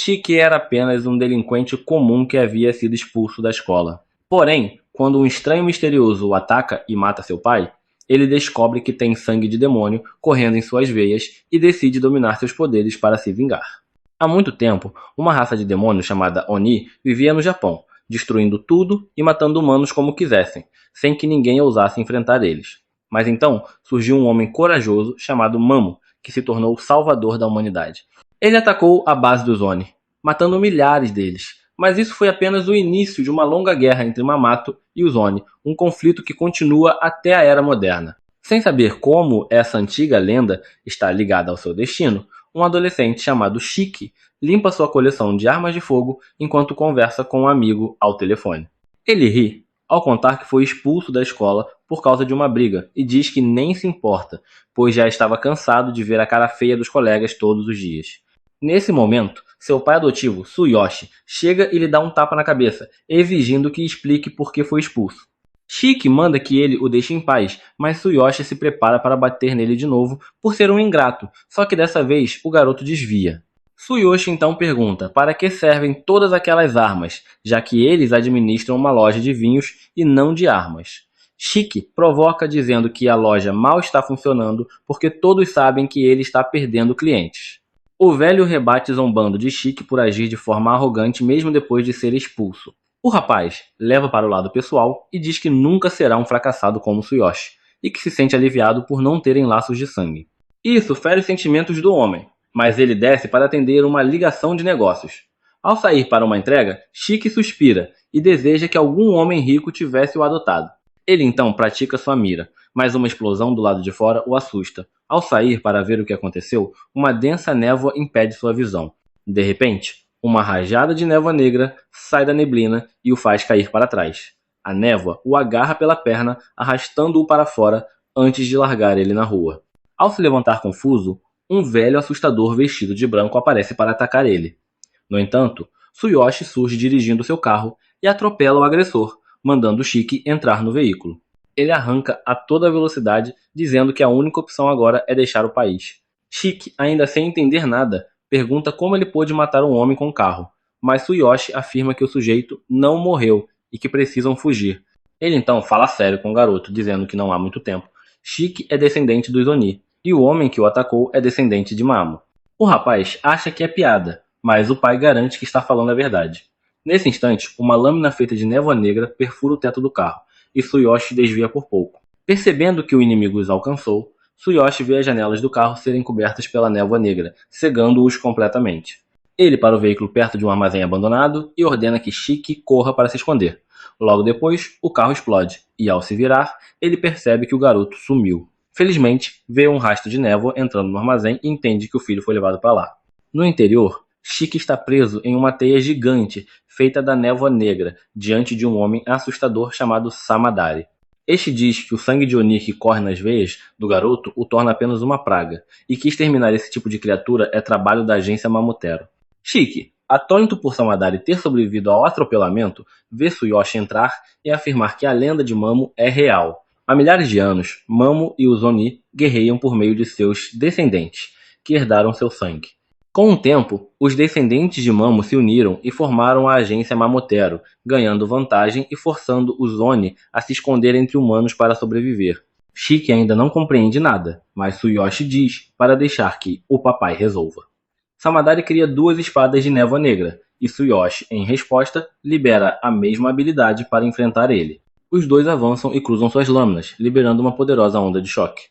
Shiki era apenas um delinquente comum que havia sido expulso da escola. Porém, quando um estranho misterioso o ataca e mata seu pai, ele descobre que tem sangue de demônio correndo em suas veias e decide dominar seus poderes para se vingar. Há muito tempo, uma raça de demônios chamada Oni vivia no Japão, destruindo tudo e matando humanos como quisessem, sem que ninguém ousasse enfrentar eles. Mas então surgiu um homem corajoso chamado Mamo, que se tornou o salvador da humanidade. Ele atacou a base dos Oni, matando milhares deles, mas isso foi apenas o início de uma longa guerra entre Mamato e os Oni, um conflito que continua até a Era Moderna. Sem saber como essa antiga lenda está ligada ao seu destino, um adolescente chamado Shiki limpa sua coleção de armas de fogo enquanto conversa com um amigo ao telefone. Ele ri ao contar que foi expulso da escola por causa de uma briga e diz que nem se importa, pois já estava cansado de ver a cara feia dos colegas todos os dias. Nesse momento, seu pai adotivo, Tsuyoshi, chega e lhe dá um tapa na cabeça, exigindo que explique por que foi expulso. Shiki manda que ele o deixe em paz, mas Tsuyoshi se prepara para bater nele de novo por ser um ingrato, só que dessa vez o garoto desvia. Tsuyoshi então pergunta para que servem todas aquelas armas, já que eles administram uma loja de vinhos e não de armas. Shiki provoca dizendo que a loja mal está funcionando porque todos sabem que ele está perdendo clientes. O velho rebate zombando de Shiki por agir de forma arrogante mesmo depois de ser expulso. O rapaz leva para o lado pessoal e diz que nunca será um fracassado como Tsuyoshi, e que se sente aliviado por não terem laços de sangue. Isso fere os sentimentos do homem, mas ele desce para atender uma ligação de negócios. Ao sair para uma entrega, Shiki suspira e deseja que algum homem rico tivesse o adotado. Ele então pratica sua mira, mas uma explosão do lado de fora o assusta. Ao sair para ver o que aconteceu, uma densa névoa impede sua visão. De repente, uma rajada de névoa negra sai da neblina e o faz cair para trás. A névoa o agarra pela perna, arrastando-o para fora antes de largar ele na rua. Ao se levantar confuso, um velho assustador vestido de branco aparece para atacar ele. No entanto, Tsuyoshi surge dirigindo seu carro e atropela o agressor, mandando Shiki entrar no veículo. Ele arranca a toda velocidade, dizendo que a única opção agora é deixar o país. Shiki, ainda sem entender nada, pergunta como ele pôde matar um homem com um carro, mas Tsuyoshi afirma que o sujeito não morreu e que precisam fugir. Ele então fala sério com o garoto, dizendo que não há muito tempo. Shiki é descendente dos Oni, e o homem que o atacou é descendente de Mamo. O rapaz acha que é piada, mas o pai garante que está falando a verdade. Nesse instante, uma lâmina feita de névoa negra perfura o teto do carro, e Tsuyoshi desvia por pouco. Percebendo que o inimigo os alcançou, Tsuyoshi vê as janelas do carro serem cobertas pela névoa negra, cegando-os completamente. Ele para o veículo perto de um armazém abandonado e ordena que Shiki corra para se esconder. Logo depois, o carro explode, e ao se virar, ele percebe que o garoto sumiu. Felizmente, vê um rastro de névoa entrando no armazém e entende que o filho foi levado para lá. No interior, Shiki está preso em uma teia gigante feita da névoa negra, diante de um homem assustador chamado Samadari. Este diz que o sangue de Oni que corre nas veias do garoto o torna apenas uma praga, e que exterminar esse tipo de criatura é trabalho da agência Mamotero. Shiki, atônito por Samadari ter sobrevivido ao atropelamento, vê Tsuyoshi entrar e afirmar que a lenda de Mamo é real. Há milhares de anos, Mamo e os Oni guerreiam por meio de seus descendentes, que herdaram seu sangue. Com o tempo, os descendentes de Mamo se uniram e formaram a agência Mamotero, ganhando vantagem e forçando os Oni a se esconder entre humanos para sobreviver. Shiki ainda não compreende nada, mas Tsuyoshi diz para deixar que o papai resolva. Samadari cria duas espadas de névoa negra, e Tsuyoshi, em resposta, libera a mesma habilidade para enfrentar ele. Os dois avançam e cruzam suas lâminas, liberando uma poderosa onda de choque.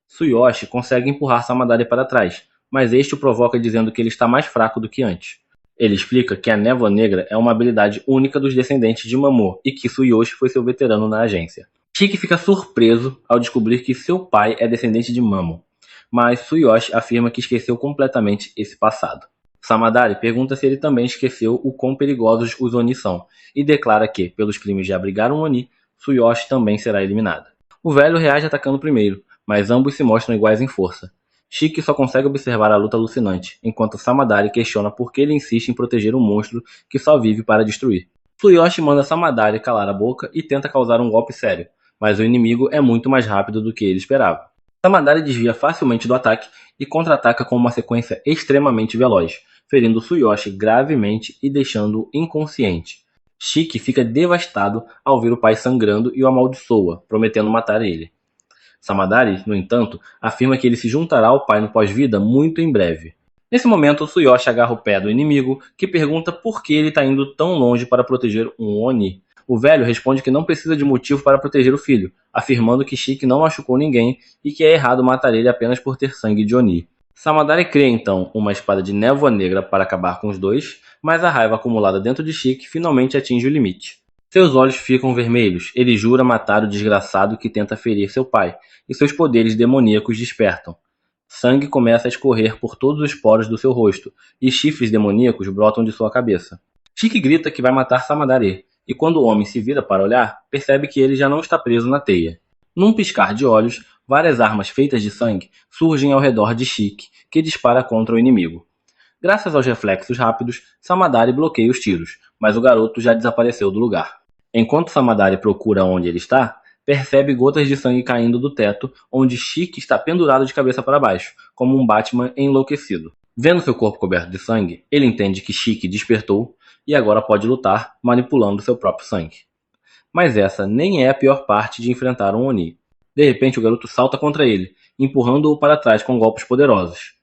Tsuyoshi consegue empurrar Samadari para trás, mas este o provoca dizendo que ele está mais fraco do que antes. Ele explica que a névoa negra é uma habilidade única dos descendentes de Mamo e que Tsuyoshi foi seu veterano na agência. Shiki fica surpreso ao descobrir que seu pai é descendente de Mamo, mas Tsuyoshi afirma que esqueceu completamente esse passado. Samadari pergunta se ele também esqueceu o quão perigosos os Oni são, e declara que, pelos crimes de abrigar um Oni, Tsuyoshi também será eliminada. O velho reage atacando primeiro, mas ambos se mostram iguais em força. Shiki só consegue observar a luta alucinante, enquanto Samadari questiona por que ele insiste em proteger um monstro que só vive para destruir. Tsuyoshi manda Samadari calar a boca e tenta causar um golpe sério, mas o inimigo é muito mais rápido do que ele esperava. Samadari desvia facilmente do ataque e contra-ataca com uma sequência extremamente veloz, ferindo Tsuyoshi gravemente e deixando-o inconsciente. Shiki fica devastado ao ver o pai sangrando e o amaldiçoa, prometendo matar ele. Samadari, no entanto, afirma que ele se juntará ao pai no pós-vida muito em breve. Nesse momento, Tsuyoshi agarra o pé do inimigo, que pergunta por que ele está indo tão longe para proteger um Oni. O velho responde que não precisa de motivo para proteger o filho, afirmando que Shiki não machucou ninguém e que é errado matar ele apenas por ter sangue de Oni. Samadari cria então uma espada de névoa negra para acabar com os dois, mas a raiva acumulada dentro de Shiki finalmente atinge o limite. Seus olhos ficam vermelhos, ele jura matar o desgraçado que tenta ferir seu pai, e seus poderes demoníacos despertam. Sangue começa a escorrer por todos os poros do seu rosto, e chifres demoníacos brotam de sua cabeça. Shiki grita que vai matar Samadari, e quando o homem se vira para olhar, percebe que ele já não está preso na teia. Num piscar de olhos, várias armas feitas de sangue surgem ao redor de Shiki, que dispara contra o inimigo. Graças aos reflexos rápidos, Samadari bloqueia os tiros, mas o garoto já desapareceu do lugar. Enquanto Samadari procura onde ele está, percebe gotas de sangue caindo do teto, onde Shiki está pendurado de cabeça para baixo, como um Batman enlouquecido. Vendo seu corpo coberto de sangue, ele entende que Shiki despertou e agora pode lutar, manipulando seu próprio sangue. Mas essa nem é a pior parte de enfrentar um Oni. De repente, o garoto salta contra ele, empurrando-o para trás com golpes poderosos.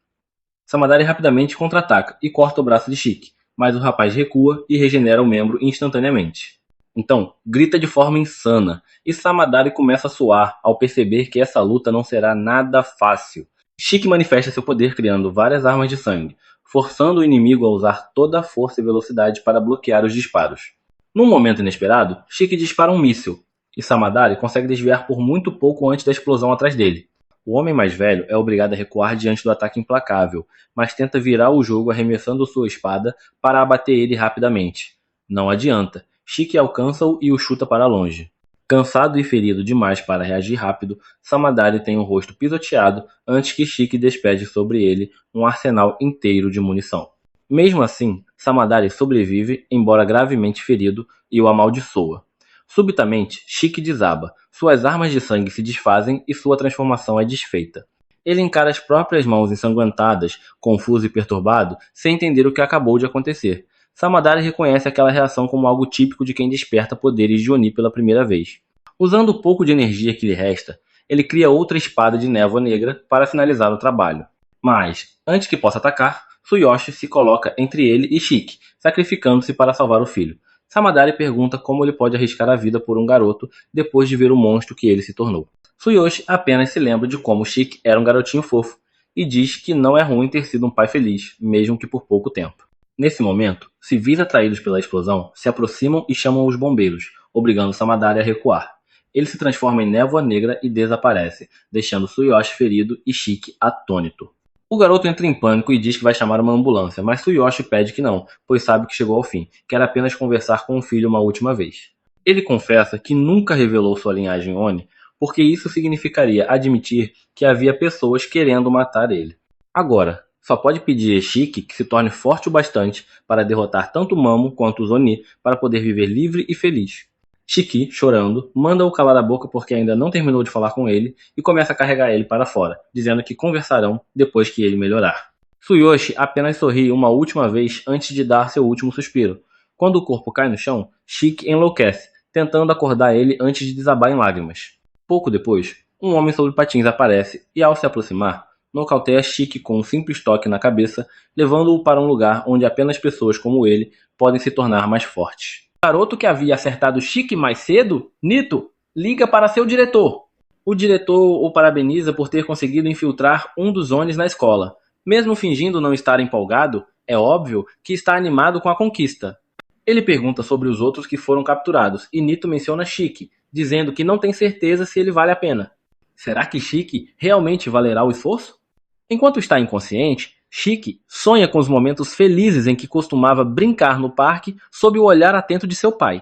Samadari rapidamente contra-ataca e corta o braço de Shiki, mas o rapaz recua e regenera o membro instantaneamente. Então, grita de forma insana, e Samadari começa a suar ao perceber que essa luta não será nada fácil. Shiki manifesta seu poder criando várias armas de sangue, forçando o inimigo a usar toda a força e velocidade para bloquear os disparos. Num momento inesperado, Shiki dispara um míssil, e Samadari consegue desviar por muito pouco antes da explosão atrás dele. O homem mais velho é obrigado a recuar diante do ataque implacável, mas tenta virar o jogo arremessando sua espada para abater ele rapidamente. Não adianta. Shiki alcança-o e o chuta para longe. Cansado e ferido demais para reagir rápido, Samadari tem o rosto pisoteado antes que Shiki despeje sobre ele um arsenal inteiro de munição. Mesmo assim, Samadari sobrevive, embora gravemente ferido, e o amaldiçoa. Subitamente, Shiki desaba, suas armas de sangue se desfazem e sua transformação é desfeita. Ele encara as próprias mãos ensanguentadas, confuso e perturbado, sem entender o que acabou de acontecer. Samadari reconhece aquela reação como algo típico de quem desperta poderes de Oni pela primeira vez. Usando o pouco de energia que lhe resta, ele cria outra espada de névoa negra para finalizar o trabalho. Mas, antes que possa atacar, Tsuyoshi se coloca entre ele e Shiki, sacrificando-se para salvar o filho. Samadari pergunta como ele pode arriscar a vida por um garoto depois de ver o monstro que ele se tornou. Tsuyoshi apenas se lembra de como Shiki era um garotinho fofo e diz que não é ruim ter sido um pai feliz, mesmo que por pouco tempo. Nesse momento, civis atraídos pela explosão se aproximam e chamam os bombeiros, obrigando Samadari a recuar. Ele se transforma em névoa negra e desaparece, deixando Tsuyoshi ferido e Shiki atônito. O garoto entra em pânico e diz que vai chamar uma ambulância, mas Tsuyoshi pede que não, pois sabe que chegou ao fim, quer apenas conversar com o filho uma última vez. Ele confessa que nunca revelou sua linhagem Oni, porque isso significaria admitir que havia pessoas querendo matar ele. Agora, só pode pedir a Shiki que se torne forte o bastante para derrotar tanto Mamo quanto os Oni para poder viver livre e feliz. Shiki, chorando, manda-o calar a boca porque ainda não terminou de falar com ele e começa a carregar ele para fora, dizendo que conversarão depois que ele melhorar. Tsuyoshi apenas sorri uma última vez antes de dar seu último suspiro. Quando o corpo cai no chão, Shiki enlouquece, tentando acordar ele antes de desabar em lágrimas. Pouco depois, um homem sobre patins aparece e, ao se aproximar, nocauteia Shiki com um simples toque na cabeça, levando-o para um lugar onde apenas pessoas como ele podem se tornar mais fortes. O garoto que havia acertado Shiki mais cedo, Nito, liga para seu diretor. O diretor o parabeniza por ter conseguido infiltrar um dos Onis na escola. Mesmo fingindo não estar empolgado, é óbvio que está animado com a conquista. Ele pergunta sobre os outros que foram capturados e Nito menciona Shiki, dizendo que não tem certeza se ele vale a pena. Será que Shiki realmente valerá o esforço? Enquanto está inconsciente, Shiki sonha com os momentos felizes em que costumava brincar no parque sob o olhar atento de seu pai.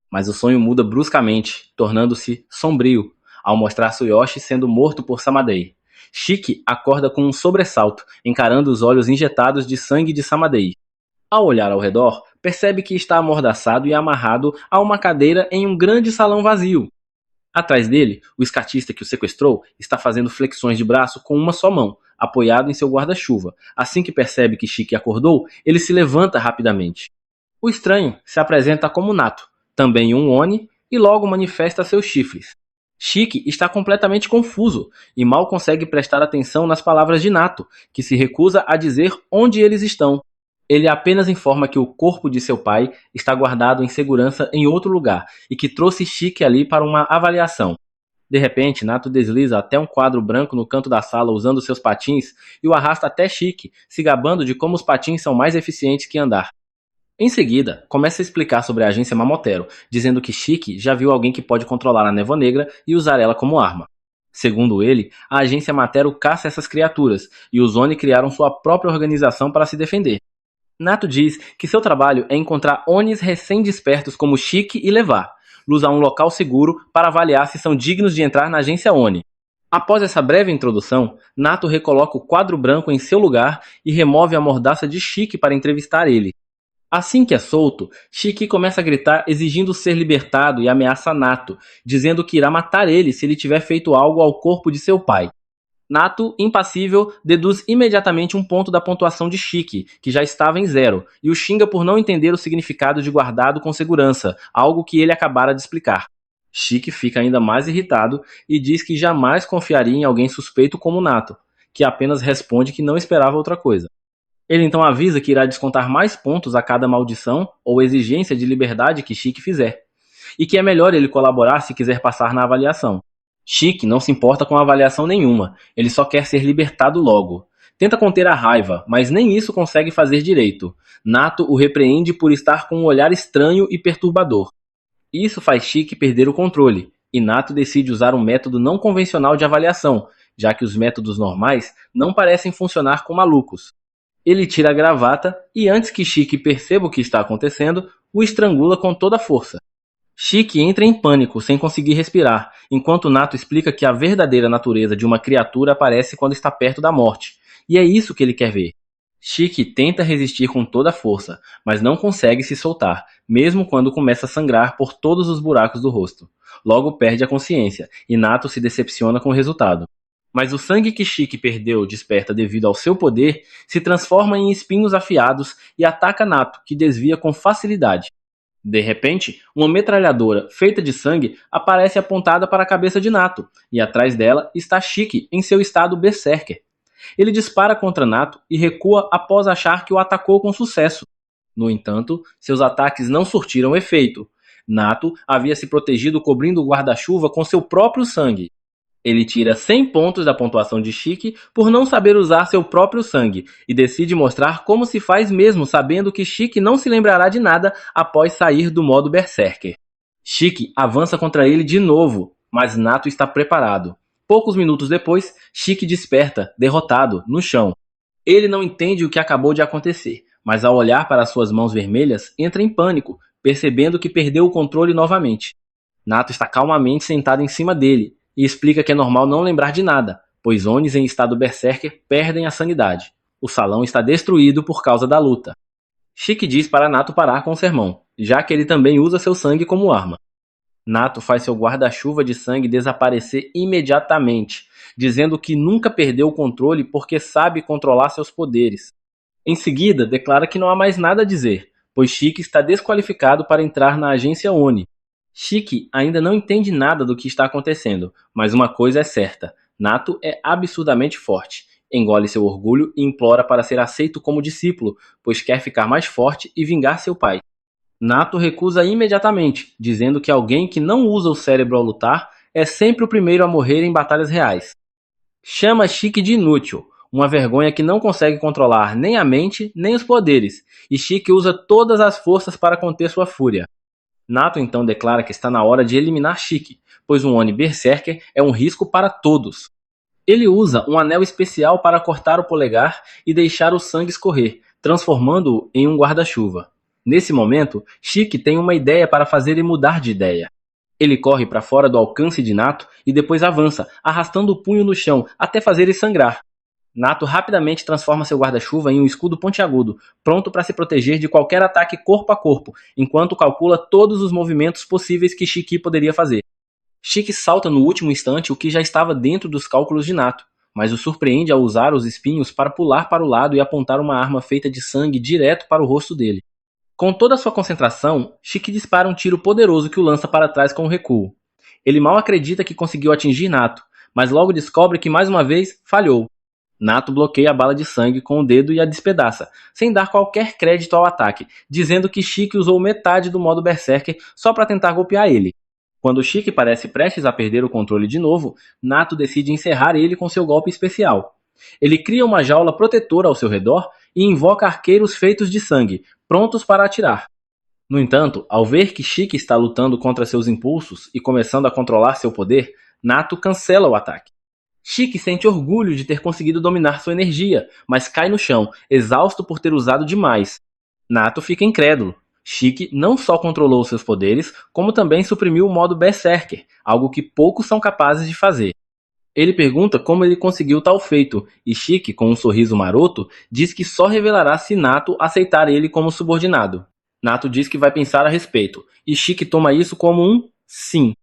Mas o sonho muda bruscamente, tornando-se sombrio, ao mostrar Tsuyoshi sendo morto por Samadei. Shiki acorda com um sobressalto, encarando os olhos injetados de sangue de Samadei. Ao olhar ao redor, percebe que está amordaçado e amarrado a uma cadeira em um grande salão vazio. Atrás dele, o skatista que o sequestrou está fazendo flexões de braço com uma só mão, apoiado em seu guarda-chuva. Assim que percebe que Shiki acordou, ele se levanta rapidamente. O estranho se apresenta como Nato, também um Oni, e logo manifesta seus chifres. Shiki está completamente confuso e mal consegue prestar atenção nas palavras de Nato, que se recusa a dizer onde eles estão. Ele apenas informa que o corpo de seu pai está guardado em segurança em outro lugar e que trouxe Shiki ali para uma avaliação. De repente, Nato desliza até um quadro branco no canto da sala usando seus patins e o arrasta até Shiki, se gabando de como os patins são mais eficientes que andar. Em seguida, começa a explicar sobre a agência Mamotero, dizendo que Shiki já viu alguém que pode controlar a Névoa Negra e usar ela como arma. Segundo ele, a agência Matero caça essas criaturas e os Oni criaram sua própria organização para se defender. Nato diz que seu trabalho é encontrar Onis recém-despertos como Shiki e levar los a um local seguro para avaliar se são dignos de entrar na agência Oni. Após essa breve introdução, Nato recoloca o quadro branco em seu lugar e remove a mordaça de Shiki para entrevistar ele. Assim que é solto, Shiki começa a gritar exigindo ser libertado e ameaça Nato, dizendo que irá matar ele se ele tiver feito algo ao corpo de seu pai. Nato, impassível, deduz imediatamente um ponto da pontuação de Shiki, que já estava em 0, e o xinga por não entender o significado de guardado com segurança, algo que ele acabara de explicar. Shiki fica ainda mais irritado e diz que jamais confiaria em alguém suspeito como Nato, que apenas responde que não esperava outra coisa. Ele então avisa que irá descontar mais pontos a cada maldição ou exigência de liberdade que Shiki fizer, e que é melhor ele colaborar se quiser passar na avaliação. Shiki não se importa com avaliação nenhuma, ele só quer ser libertado logo. Tenta conter a raiva, mas nem isso consegue fazer direito. Nato o repreende por estar com um olhar estranho e perturbador. Isso faz Shiki perder o controle, e Nato decide usar um método não convencional de avaliação, já que os métodos normais não parecem funcionar com malucos. Ele tira a gravata e, antes que Shiki perceba o que está acontecendo, o estrangula com toda a força. Shiki entra em pânico, sem conseguir respirar, enquanto Nato explica que a verdadeira natureza de uma criatura aparece quando está perto da morte, e é isso que ele quer ver. Shiki tenta resistir com toda a força, mas não consegue se soltar, mesmo quando começa a sangrar por todos os buracos do rosto. Logo perde a consciência, e Nato se decepciona com o resultado. Mas o sangue que Shiki perdeu desperta devido ao seu poder se transforma em espinhos afiados e ataca Nato, que desvia com facilidade. De repente, uma metralhadora feita de sangue aparece apontada para a cabeça de Nato, e atrás dela está Shiki em seu estado berserker. Ele dispara contra Nato e recua após achar que o atacou com sucesso. No entanto, seus ataques não surtiram efeito. Nato havia se protegido cobrindo o guarda-chuva com seu próprio sangue. Ele tira 100 pontos da pontuação de Shiki por não saber usar seu próprio sangue e decide mostrar como se faz mesmo sabendo que Shiki não se lembrará de nada após sair do modo Berserker. Shiki avança contra ele de novo, mas Nato está preparado. Poucos minutos depois, Shiki desperta, derrotado, no chão. Ele não entende o que acabou de acontecer, mas ao olhar para suas mãos vermelhas, entra em pânico, percebendo que perdeu o controle novamente. Nato está calmamente sentado em cima dele, e explica que é normal não lembrar de nada, pois Onis em estado berserker perdem a sanidade. O salão está destruído por causa da luta. Shiki diz para Nato parar com o sermão, já que ele também usa seu sangue como arma. Nato faz seu guarda-chuva de sangue desaparecer imediatamente, dizendo que nunca perdeu o controle porque sabe controlar seus poderes. Em seguida, declara que não há mais nada a dizer, pois Shiki está desqualificado para entrar na agência Oni. Shiki ainda não entende nada do que está acontecendo, mas uma coisa é certa, Nato é absurdamente forte. Engole seu orgulho e implora para ser aceito como discípulo, pois quer ficar mais forte e vingar seu pai. Nato recusa imediatamente, dizendo que alguém que não usa o cérebro ao lutar é sempre o primeiro a morrer em batalhas reais. Chama Shiki de inútil, uma vergonha que não consegue controlar nem a mente nem os poderes, e Shiki usa todas as forças para conter sua fúria. Nato então declara que está na hora de eliminar Shiki, pois um Oni Berserker é um risco para todos. Ele usa um anel especial para cortar o polegar e deixar o sangue escorrer, transformando-o em um guarda-chuva. Nesse momento, Shiki tem uma ideia para fazer ele mudar de ideia. Ele corre para fora do alcance de Nato e depois avança, arrastando o punho no chão até fazer ele sangrar. Nato rapidamente transforma seu guarda-chuva em um escudo pontiagudo, pronto para se proteger de qualquer ataque corpo a corpo, enquanto calcula todos os movimentos possíveis que Shiki poderia fazer. Chique salta no último instante o que já estava dentro dos cálculos de Nato, mas o surpreende ao usar os espinhos para pular para o lado e apontar uma arma feita de sangue direto para o rosto dele. Com toda a sua concentração, Chique dispara um tiro poderoso que o lança para trás com um recuo. Ele mal acredita que conseguiu atingir Nato, mas logo descobre que mais uma vez falhou. Nato bloqueia a bala de sangue com o dedo e a despedaça, sem dar qualquer crédito ao ataque, dizendo que Chique usou metade do modo Berserker só para tentar golpear ele. Quando Chique parece prestes a perder o controle de novo, Nato decide encerrar ele com seu golpe especial. Ele cria uma jaula protetora ao seu redor e invoca arqueiros feitos de sangue, prontos para atirar. No entanto, ao ver que Chique está lutando contra seus impulsos e começando a controlar seu poder, Nato cancela o ataque. Chique sente orgulho de ter conseguido dominar sua energia, mas cai no chão, exausto por ter usado demais. Nato fica incrédulo. Chique não só controlou seus poderes, como também suprimiu o modo Berserker, algo que poucos são capazes de fazer. Ele pergunta como ele conseguiu tal feito, e Chique, com um sorriso maroto, diz que só revelará se Nato aceitar ele como subordinado. Nato diz que vai pensar a respeito, e Chique toma isso como um sim.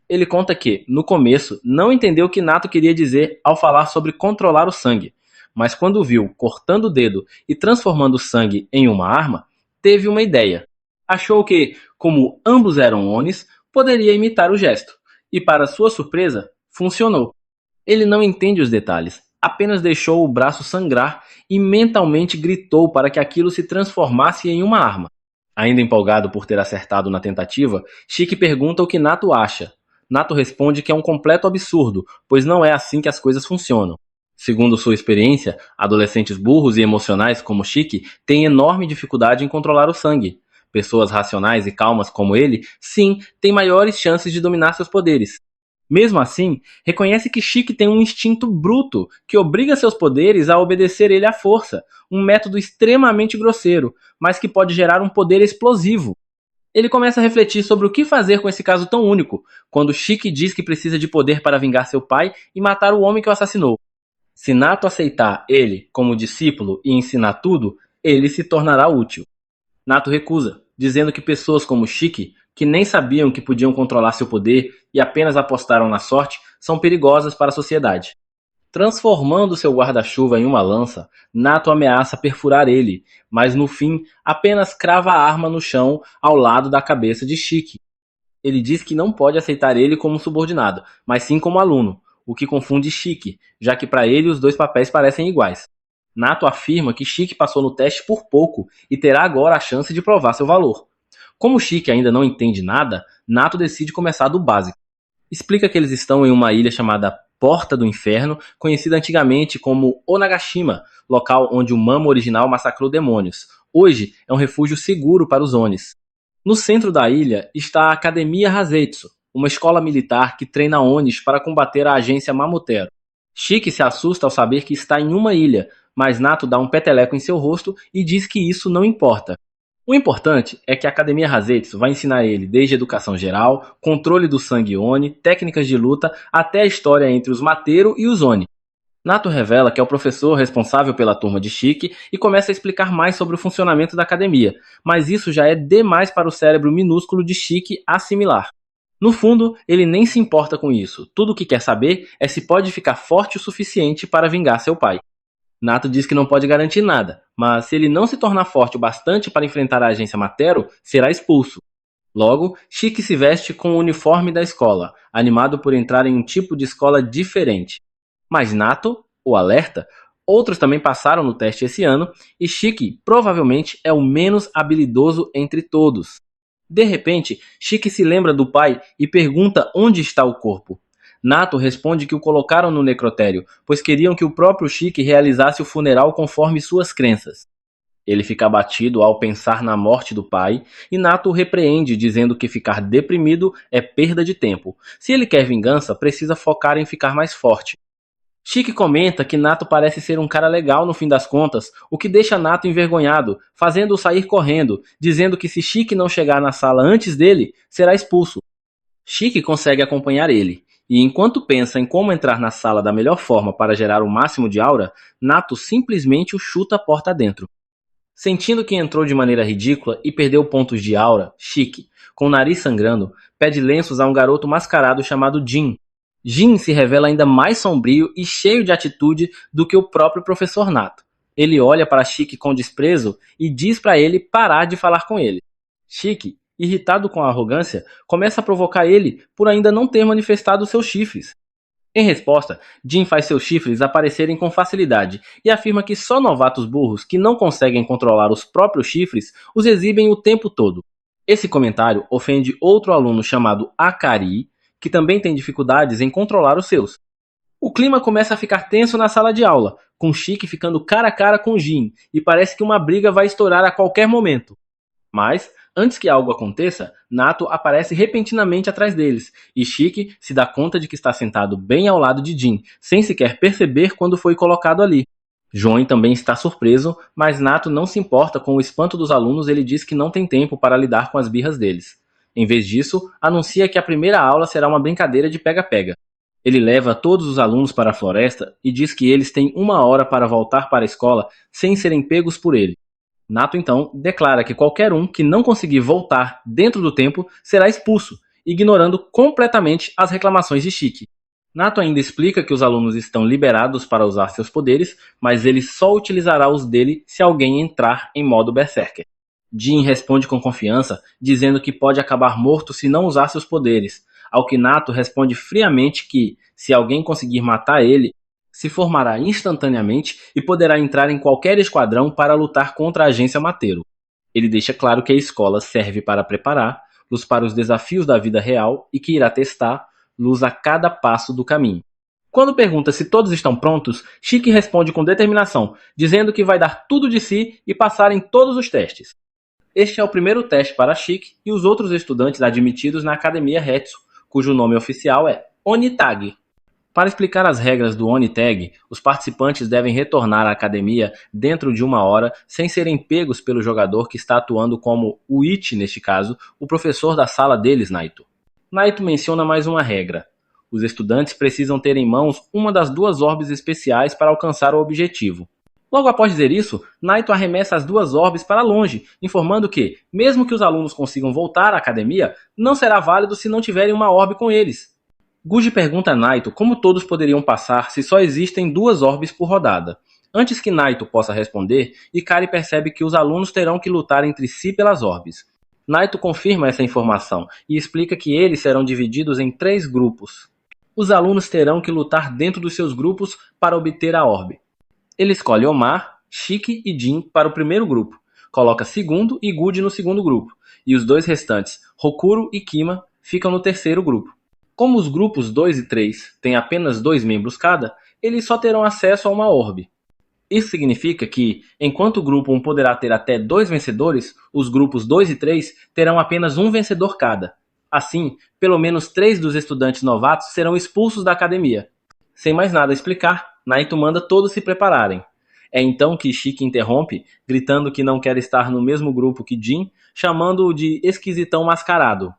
Ele conta que, no começo, não entendeu o que Nato queria dizer ao falar sobre controlar o sangue, mas quando viu cortando o dedo e transformando o sangue em uma arma, teve uma ideia. Achou que, como ambos eram Onis, poderia imitar o gesto, e para sua surpresa, funcionou. Ele não entende os detalhes, apenas deixou o braço sangrar e mentalmente gritou para que aquilo se transformasse em uma arma. Ainda empolgado por ter acertado na tentativa, Chique pergunta o que Nato acha. Nato responde que é um completo absurdo, pois não é assim que as coisas funcionam. Segundo sua experiência, adolescentes burros e emocionais como Chique têm enorme dificuldade em controlar o sangue. Pessoas racionais e calmas como ele, sim, têm maiores chances de dominar seus poderes. Mesmo assim, reconhece que Chique tem um instinto bruto que obriga seus poderes a obedecer ele à força, um método extremamente grosseiro, mas que pode gerar um poder explosivo. Ele começa a refletir sobre o que fazer com esse caso tão único, quando Chique diz que precisa de poder para vingar seu pai e matar o homem que o assassinou. Se Nato aceitar ele como discípulo e ensinar tudo, ele se tornará útil. Nato recusa, dizendo que pessoas como Chique, que nem sabiam que podiam controlar seu poder e apenas apostaram na sorte, são perigosas para a sociedade. Transformando seu guarda-chuva em uma lança, Nato ameaça perfurar ele, mas no fim apenas crava a arma no chão ao lado da cabeça de Chique. Ele diz que não pode aceitar ele como subordinado, mas sim como aluno, o que confunde Chique, já que para ele os dois papéis parecem iguais. Nato afirma que Chique passou no teste por pouco e terá agora a chance de provar seu valor. Como Chique ainda não entende nada, Nato decide começar do básico. Explica que eles estão em uma ilha chamada Porta do Inferno, conhecida antigamente como Onagashima, local onde o Mamo original massacrou demônios. Hoje é um refúgio seguro para os Onis. No centro da ilha está a Academia Hazetsu, uma escola militar que treina Onis para combater a agência Mamotero. Chique se assusta ao saber que está em uma ilha, mas Nato dá um peteleco em seu rosto e diz que isso não importa. O importante é que a Academia Hazetsu vai ensinar ele desde educação geral, controle do sangue Oni, técnicas de luta, até a história entre os Materu e os Oni. Nato revela que é o professor responsável pela turma de Chique e começa a explicar mais sobre o funcionamento da academia, mas isso já é demais para o cérebro minúsculo de Chique assimilar. No fundo, ele nem se importa com isso, tudo o que quer saber é se pode ficar forte o suficiente para vingar seu pai. Nato diz que não pode garantir nada, mas se ele não se tornar forte o bastante para enfrentar a agência Matero, será expulso. Logo, Chique se veste com o uniforme da escola, animado por entrar em um tipo de escola diferente. Mas Nato o alerta, outros também passaram no teste esse ano e Chique provavelmente é o menos habilidoso entre todos. De repente, Chique se lembra do pai e pergunta onde está o corpo. Nato responde que o colocaram no necrotério, pois queriam que o próprio Chique realizasse o funeral conforme suas crenças. Ele fica abatido ao pensar na morte do pai, e Nato o repreende, dizendo que ficar deprimido é perda de tempo. Se ele quer vingança, precisa focar em ficar mais forte. Chique comenta que Nato parece ser um cara legal no fim das contas, o que deixa Nato envergonhado, fazendo-o sair correndo, dizendo que se Chique não chegar na sala antes dele, será expulso. Chique consegue acompanhar ele. E enquanto pensa em como entrar na sala da melhor forma para gerar o máximo de aura, Nato simplesmente o chuta a porta dentro. Sentindo que entrou de maneira ridícula e perdeu pontos de aura, Chique, com o nariz sangrando, pede lenços a um garoto mascarado chamado Jin. Jin se revela ainda mais sombrio e cheio de atitude do que o próprio professor Nato. Ele olha para Chique com desprezo e diz para ele parar de falar com ele. Chique, irritado com a arrogância, começa a provocar ele por ainda não ter manifestado seus chifres. Em resposta, Jin faz seus chifres aparecerem com facilidade e afirma que só novatos burros que não conseguem controlar os próprios chifres os exibem o tempo todo. Esse comentário ofende outro aluno chamado Akari, que também tem dificuldades em controlar os seus. O clima começa a ficar tenso na sala de aula, com Chique ficando cara a cara com Jin, e parece que uma briga vai estourar a qualquer momento. Mas, antes que algo aconteça, Nato aparece repentinamente atrás deles, e Chique se dá conta de que está sentado bem ao lado de Jin, sem sequer perceber quando foi colocado ali. Join também está surpreso, mas Nato não se importa com o espanto dos alunos e ele diz que não tem tempo para lidar com as birras deles. Em vez disso, anuncia que a primeira aula será uma brincadeira de pega-pega. Ele leva todos os alunos para a floresta e diz que eles têm 1 hora para voltar para a escola sem serem pegos por ele. Nato então declara que qualquer um que não conseguir voltar dentro do tempo será expulso, ignorando completamente as reclamações de Chique. Nato ainda explica que os alunos estão liberados para usar seus poderes, mas ele só utilizará os dele se alguém entrar em modo Berserker. Jin responde com confiança, dizendo que pode acabar morto se não usar seus poderes, ao que Nato responde friamente que, se alguém conseguir matar ele, se formará instantaneamente e poderá entrar em qualquer esquadrão para lutar contra a agência Mateiro. Ele deixa claro que a escola serve para preparar-los para os desafios da vida real e que irá testá-los a cada passo do caminho. Quando pergunta se todos estão prontos, Chique responde com determinação, dizendo que vai dar tudo de si e passar em todos os testes. Este é o primeiro teste para Chique e os outros estudantes admitidos na Academia Hetsu, cujo nome oficial é Onitag. Para explicar as regras do Onitag, os participantes devem retornar à academia dentro de 1 hora sem serem pegos pelo jogador que está atuando como o Ichi, neste caso, o professor da sala deles, Naito. Naito menciona mais uma regra. Os estudantes precisam ter em mãos uma das 2 orbes especiais para alcançar o objetivo. Logo após dizer isso, Naito arremessa as 2 orbes para longe, informando que, mesmo que os alunos consigam voltar à academia, não será válido se não tiverem uma orbe com eles. Guji pergunta a Naito como todos poderiam passar se só existem 2 orbes por rodada. Antes que Naito possa responder, Ikari percebe que os alunos terão que lutar entre si pelas orbes. Naito confirma essa informação e explica que eles serão divididos em 3 grupos. Os alunos terão que lutar dentro dos seus grupos para obter a orbe. Ele escolhe Omar, Chique e Jin para o primeiro grupo, coloca Segundo e Guji no segundo grupo, e os 2 restantes, Rokuro e Kima, ficam no terceiro grupo. Como os grupos 2 e 3 têm apenas 2 membros cada, eles só terão acesso a uma orbe. Isso significa que, enquanto o grupo 1 poderá ter até 2 vencedores, os grupos 2 e 3 terão apenas um vencedor cada. Assim, pelo menos 3 dos estudantes novatos serão expulsos da academia. Sem mais nada a explicar, Naito manda todos se prepararem. É então que Chique interrompe, gritando que não quer estar no mesmo grupo que Jin, chamando-o de esquisitão mascarado.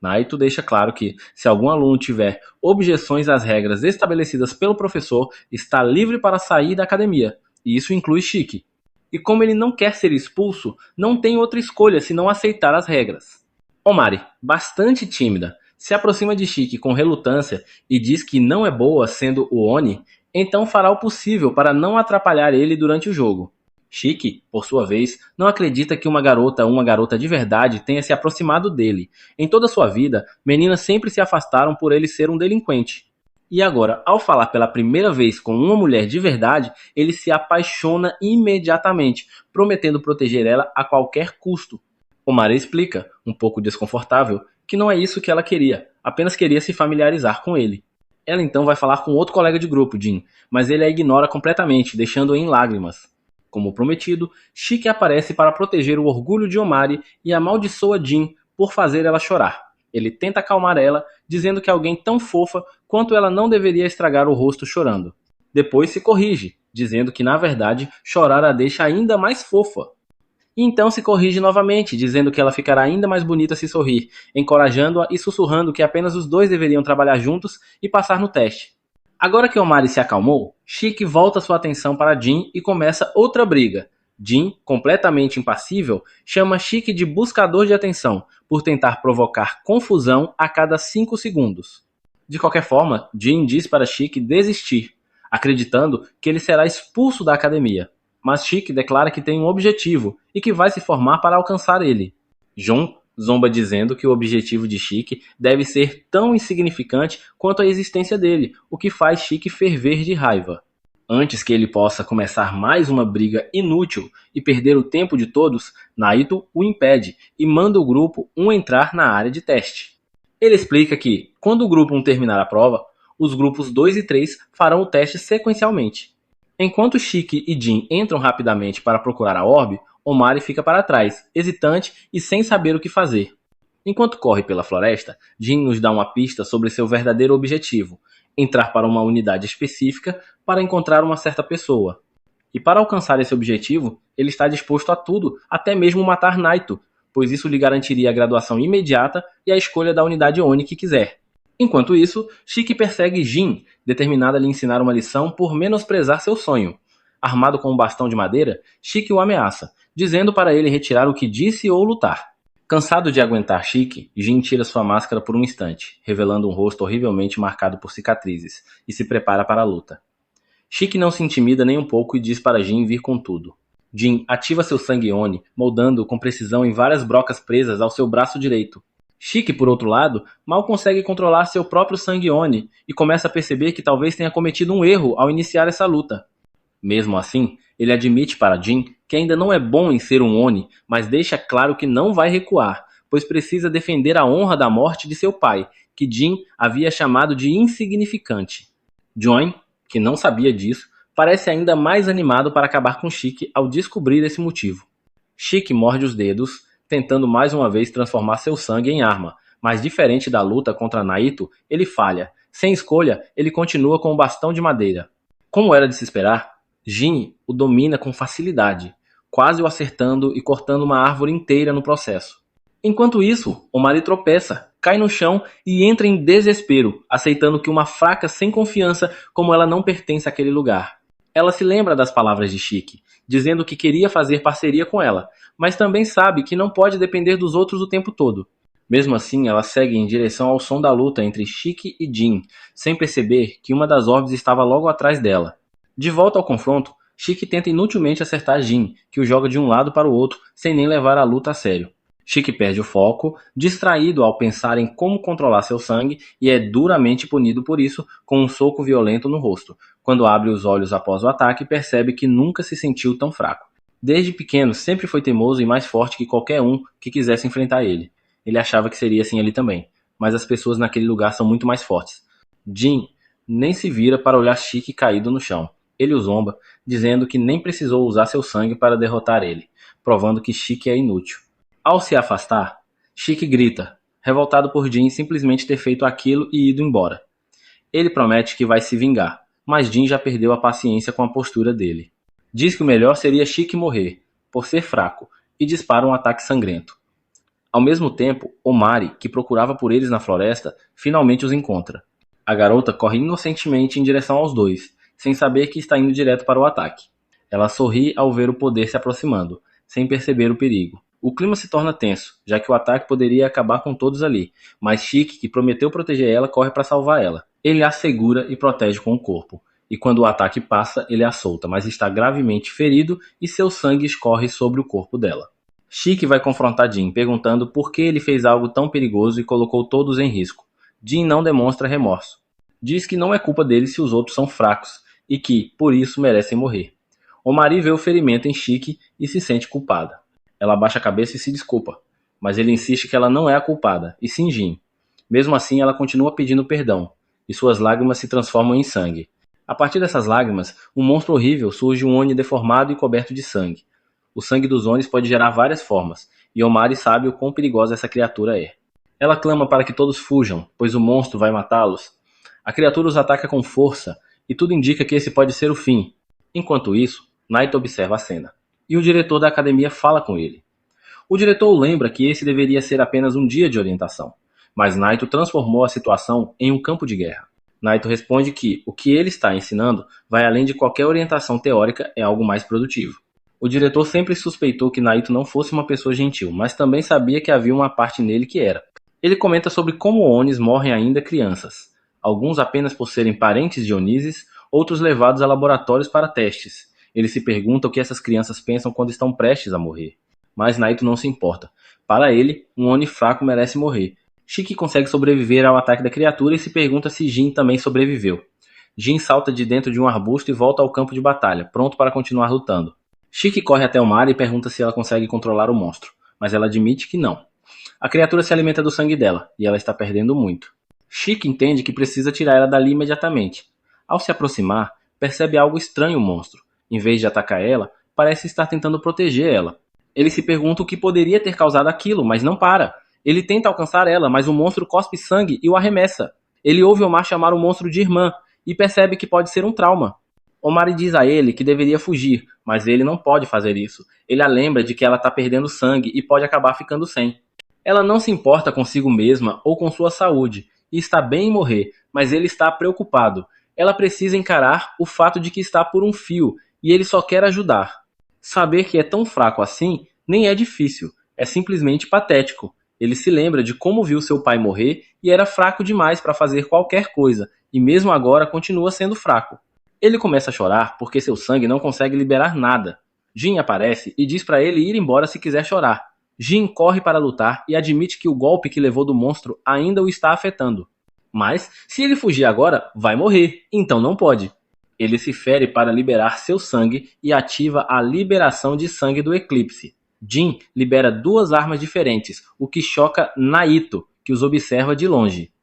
Naito deixa claro que, se algum aluno tiver objeções às regras estabelecidas pelo professor, está livre para sair da academia, e isso inclui Chique. E como ele não quer ser expulso, não tem outra escolha senão aceitar as regras. Omari, bastante tímida, se aproxima de Chique com relutância e diz que não é boa sendo o Oni, então fará o possível para não atrapalhar ele durante o jogo. Chique, por sua vez, não acredita que uma garota de verdade, tenha se aproximado dele. Em toda sua vida, meninas sempre se afastaram por ele ser um delinquente. E agora, ao falar pela primeira vez com uma mulher de verdade, ele se apaixona imediatamente, prometendo proteger ela a qualquer custo. Omari explica, um pouco desconfortável, que não é isso que ela queria, apenas queria se familiarizar com ele. Ela então vai falar com outro colega de grupo, Jin, mas ele a ignora completamente, deixando-a em lágrimas. Como prometido, Chique aparece para proteger o orgulho de Omari e amaldiçoa Jin por fazer ela chorar. Ele tenta acalmar ela, dizendo que alguém tão fofa quanto ela não deveria estragar o rosto chorando. Depois se corrige, dizendo que na verdade chorar a deixa ainda mais fofa. E então se corrige novamente, dizendo que ela ficará ainda mais bonita se sorrir, encorajando-a e sussurrando que apenas os 2 deveriam trabalhar juntos e passar no teste. Agora que Omari se acalmou, Chique volta sua atenção para Jin e começa outra briga. Jin, completamente impassível, chama Shiki de buscador de atenção, por tentar provocar confusão a cada 5 segundos. De qualquer forma, Jin diz para Shiki desistir, acreditando que ele será expulso da academia. Mas Shiki declara que tem um objetivo e que vai se formar para alcançar ele. Jun zomba dizendo que o objetivo de Shiki deve ser tão insignificante quanto a existência dele, o que faz Shiki ferver de raiva. Antes que ele possa começar mais uma briga inútil e perder o tempo de todos, Naito o impede e manda o grupo 1 entrar na área de teste. Ele explica que, quando o grupo 1 terminar a prova, os grupos 2 e 3 farão o teste sequencialmente. Enquanto Shiki e Jin entram rapidamente para procurar a orbe, Omari fica para trás, hesitante e sem saber o que fazer. Enquanto corre pela floresta, Jin nos dá uma pista sobre seu verdadeiro objetivo: entrar para uma unidade específica para encontrar uma certa pessoa. E para alcançar esse objetivo, ele está disposto a tudo, até mesmo matar Naito, pois isso lhe garantiria a graduação imediata e a escolha da unidade Oni que quiser. Enquanto isso, Shiki persegue Jin, determinado a lhe ensinar uma lição por menosprezar seu sonho. Armado com um bastão de madeira, Shiki o ameaça, dizendo para ele retirar o que disse ou lutar. Cansado de aguentar Shiki, Jin tira sua máscara por um instante, revelando um rosto horrivelmente marcado por cicatrizes, e se prepara para a luta. Shiki não se intimida nem um pouco e diz para Jin vir com tudo. Jin ativa seu sangue Oni, moldando-o com precisão em várias brocas presas ao seu braço direito. Shiki, por outro lado, mal consegue controlar seu próprio sangue Oni e começa a perceber que talvez tenha cometido um erro ao iniciar essa luta. Mesmo assim, ele admite para Jin que ainda não é bom em ser um Oni, mas deixa claro que não vai recuar, pois precisa defender a honra da morte de seu pai, que Jin havia chamado de insignificante. Join, que não sabia disso, parece ainda mais animado para acabar com Shiki ao descobrir esse motivo. Shiki morde os dedos, tentando mais uma vez transformar seu sangue em arma, mas diferente da luta contra Naito, ele falha. Sem escolha, ele continua com o bastão de madeira. Como era de se esperar, Jin o domina com facilidade, quase o acertando e cortando uma árvore inteira no processo. Enquanto isso, Omari tropeça, cai no chão e entra em desespero, aceitando que uma fraca sem confiança como ela não pertence àquele lugar. Ela se lembra das palavras de Shiki, dizendo que queria fazer parceria com ela, mas também sabe que não pode depender dos outros o tempo todo. Mesmo assim, ela segue em direção ao som da luta entre Shiki e Jin, sem perceber que uma das orbes estava logo atrás dela. De volta ao confronto, Shiki tenta inutilmente acertar Jin, que o joga de um lado para o outro sem nem levar a luta a sério. Shiki perde o foco, distraído ao pensar em como controlar seu sangue, e é duramente punido por isso com um soco violento no rosto. Quando abre os olhos após o ataque, percebe que nunca se sentiu tão fraco. Desde pequeno, sempre foi teimoso e mais forte que qualquer um que quisesse enfrentar ele. Ele achava que seria assim ele também, mas as pessoas naquele lugar são muito mais fortes. Jin nem se vira para olhar Shiki caído no chão. Ele o zomba, dizendo que nem precisou usar seu sangue para derrotar ele, provando que Shiki é inútil. Ao se afastar, Shiki grita, revoltado por Jin simplesmente ter feito aquilo e ido embora. Ele promete que vai se vingar, mas Jin já perdeu a paciência com a postura dele. Diz que o melhor seria Shiki morrer, por ser fraco, e dispara um ataque sangrento. Ao mesmo tempo, Omari, que procurava por eles na floresta, finalmente os encontra. A garota corre inocentemente em direção aos dois, sem saber que está indo direto para o ataque. Ela sorri ao ver o poder se aproximando, sem perceber o perigo. O clima se torna tenso, já que o ataque poderia acabar com todos ali, mas Shiki, que prometeu proteger ela, corre para salvar ela. Ele a segura e protege com o corpo, e quando o ataque passa, ele a solta, mas está gravemente ferido e seu sangue escorre sobre o corpo dela. Shiki vai confrontar Jin, perguntando por que ele fez algo tão perigoso e colocou todos em risco. Jin não demonstra remorso. Diz que não é culpa dele se os outros são fracos, e que, por isso, merecem morrer. Omari vê o ferimento em Shiki e se sente culpada. Ela abaixa a cabeça e se desculpa, mas ele insiste que ela não é a culpada, e sim Jin. Mesmo assim, ela continua pedindo perdão, e suas lágrimas se transformam em sangue. A partir dessas lágrimas, um monstro horrível surge, um Oni deformado e coberto de sangue. O sangue dos Onis pode gerar várias formas, e Omari sabe o quão perigosa essa criatura é. Ela clama para que todos fujam, pois o monstro vai matá-los. A criatura os ataca com força, e tudo indica que esse pode ser o fim. Enquanto isso, Naito observa a cena, e o diretor da academia fala com ele. O diretor lembra que esse deveria ser apenas um dia de orientação, mas Naito transformou a situação em um campo de guerra. Naito responde que o que ele está ensinando vai além de qualquer orientação teórica, é algo mais produtivo. O diretor sempre suspeitou que Naito não fosse uma pessoa gentil, mas também sabia que havia uma parte nele que era. Ele comenta sobre como Onis morrem ainda crianças, alguns apenas por serem parentes de Onises, outros levados a laboratórios para testes. Ele se pergunta o que essas crianças pensam quando estão prestes a morrer. Mas Naito não se importa. Para ele, um Oni fraco merece morrer. Shiki consegue sobreviver ao ataque da criatura e se pergunta se Jin também sobreviveu. Jin salta de dentro de um arbusto e volta ao campo de batalha, pronto para continuar lutando. Shiki corre até o mar e pergunta se ela consegue controlar o monstro, mas ela admite que não. A criatura se alimenta do sangue dela, e ela está perdendo muito. Shiki entende que precisa tirar ela dali imediatamente. Ao se aproximar, percebe algo estranho o monstro. Em vez de atacar ela, parece estar tentando proteger ela. Ele se pergunta o que poderia ter causado aquilo, mas não para. Ele tenta alcançar ela, mas o monstro cospe sangue e o arremessa. Ele ouve Omar chamar o monstro de irmã, e percebe que pode ser um trauma. Omar diz a ele que deveria fugir, mas ele não pode fazer isso. Ele a lembra de que ela está perdendo sangue e pode acabar ficando sem. Ela não se importa consigo mesma ou com sua saúde, e está bem em morrer, mas ele está preocupado. Ela precisa encarar o fato de que está por um fio, e ele só quer ajudar. Saber que é tão fraco assim nem é difícil, é simplesmente patético. Ele se lembra de como viu seu pai morrer e era fraco demais para fazer qualquer coisa, e mesmo agora continua sendo fraco. Ele começa a chorar porque seu sangue não consegue liberar nada. Jin aparece e diz para ele ir embora se quiser chorar. Jin corre para lutar e admite que o golpe que levou do monstro ainda o está afetando. Mas, se ele fugir agora, vai morrer, então não pode. Ele se fere para liberar seu sangue e ativa a liberação de sangue do Eclipse. Jin libera duas armas diferentes, o que choca Naito, que os observa de longe.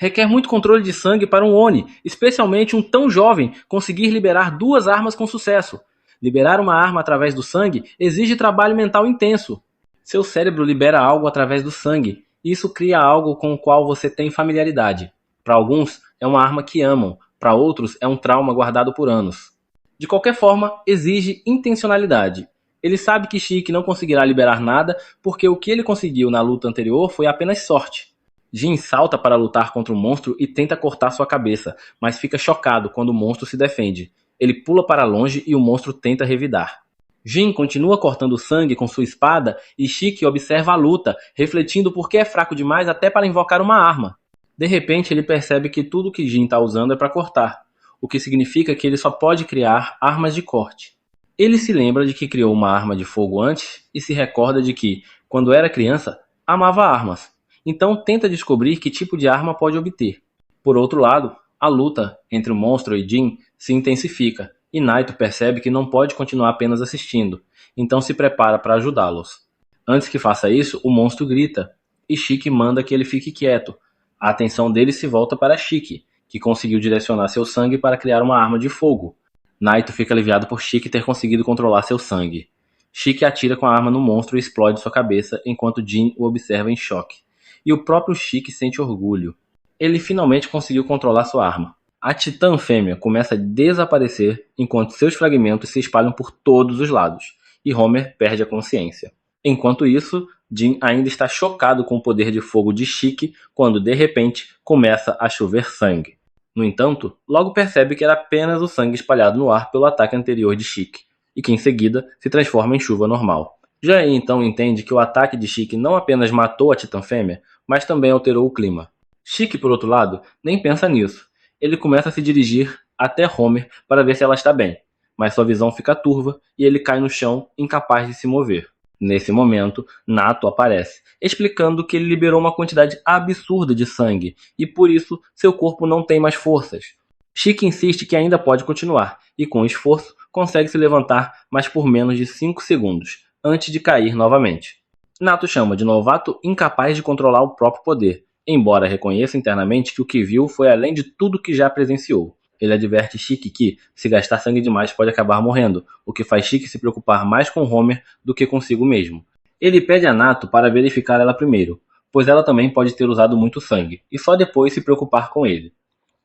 Requer muito controle de sangue para um Oni, especialmente um tão jovem, conseguir liberar duas armas com sucesso. Liberar uma arma através do sangue exige trabalho mental intenso. Seu cérebro libera algo através do sangue, e isso cria algo com o qual você tem familiaridade. Para alguns, é uma arma que amam, para outros, é um trauma guardado por anos. De qualquer forma, exige intencionalidade. Ele sabe que Shiki não conseguirá liberar nada, porque o que ele conseguiu na luta anterior foi apenas sorte. Jin salta para lutar contra o monstro e tenta cortar sua cabeça, mas fica chocado quando o monstro se defende. Ele pula para longe e o monstro tenta revidar. Jin continua cortando sangue com sua espada e Shiki observa a luta, refletindo por que é fraco demais até para invocar uma arma. De repente ele percebe que tudo que Jin está usando é para cortar, o que significa que ele só pode criar armas de corte. Ele se lembra de que criou uma arma de fogo antes e se recorda de que, quando era criança, amava armas. Então tenta descobrir que tipo de arma pode obter. Por outro lado, a luta entre o monstro e Jin se intensifica, e Naito percebe que não pode continuar apenas assistindo, então se prepara para ajudá-los. Antes que faça isso, o monstro grita, e Shiki manda que ele fique quieto. A atenção dele se volta para Shiki, que conseguiu direcionar seu sangue para criar uma arma de fogo. Naito fica aliviado por Shiki ter conseguido controlar seu sangue. Shiki atira com a arma no monstro e explode sua cabeça, enquanto Jin o observa em choque. E o próprio Shiki sente orgulho. Ele finalmente conseguiu controlar sua arma. A Titã fêmea começa a desaparecer enquanto seus fragmentos se espalham por todos os lados, e Homer perde a consciência. Enquanto isso, Jin ainda está chocado com o poder de fogo de Shiki quando, de repente, começa a chover sangue. No entanto, logo percebe que era apenas o sangue espalhado no ar pelo ataque anterior de Shiki, e que em seguida se transforma em chuva normal. Já então entende que o ataque de Shiki não apenas matou a Titã fêmea, mas também alterou o clima. Shiki, por outro lado, nem pensa nisso. Ele começa a se dirigir até Homer para ver se ela está bem, mas sua visão fica turva e ele cai no chão, incapaz de se mover. Nesse momento, Nato aparece, explicando que ele liberou uma quantidade absurda de sangue e por isso seu corpo não tem mais forças. Shiki insiste que ainda pode continuar e com esforço consegue se levantar, mas por menos de 5 segundos, antes de cair novamente. Nato chama de novato incapaz de controlar o próprio poder, embora reconheça internamente que o que viu foi além de tudo que já presenciou. Ele adverte Shiki que, se gastar sangue demais, pode acabar morrendo, o que faz Shiki se preocupar mais com Homer do que consigo mesmo. Ele pede a Nato para verificar ela primeiro, pois ela também pode ter usado muito sangue, e só depois se preocupar com ele.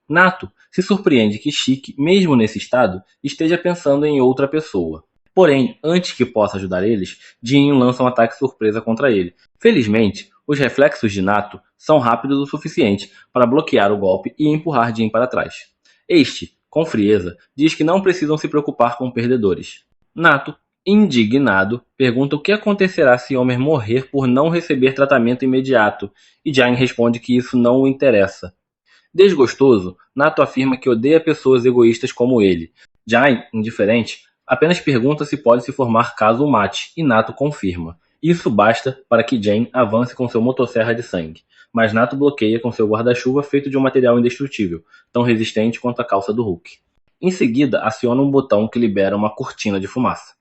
Nato se surpreende que Shiki, mesmo nesse estado, esteja pensando em outra pessoa. Porém, antes que possa ajudar eles, Jin lança um ataque surpresa contra ele. Felizmente, os reflexos de Nato são rápidos o suficiente para bloquear o golpe e empurrar Jin para trás. Este, com frieza, diz que não precisam se preocupar com perdedores. Nato Indignado, pergunta o que acontecerá se Homer morrer por não receber tratamento imediato, e Jane responde que isso não o interessa. Desgostoso, Nato afirma que odeia pessoas egoístas como ele. Jane, indiferente, apenas pergunta se pode se formar caso o mate, e Nato confirma. Isso basta para que Jane avance com seu motosserra de sangue, mas Nato bloqueia com seu guarda-chuva feito de um material indestrutível, tão resistente quanto a calça do Hulk. Em seguida, aciona um botão que libera uma cortina de fumaça.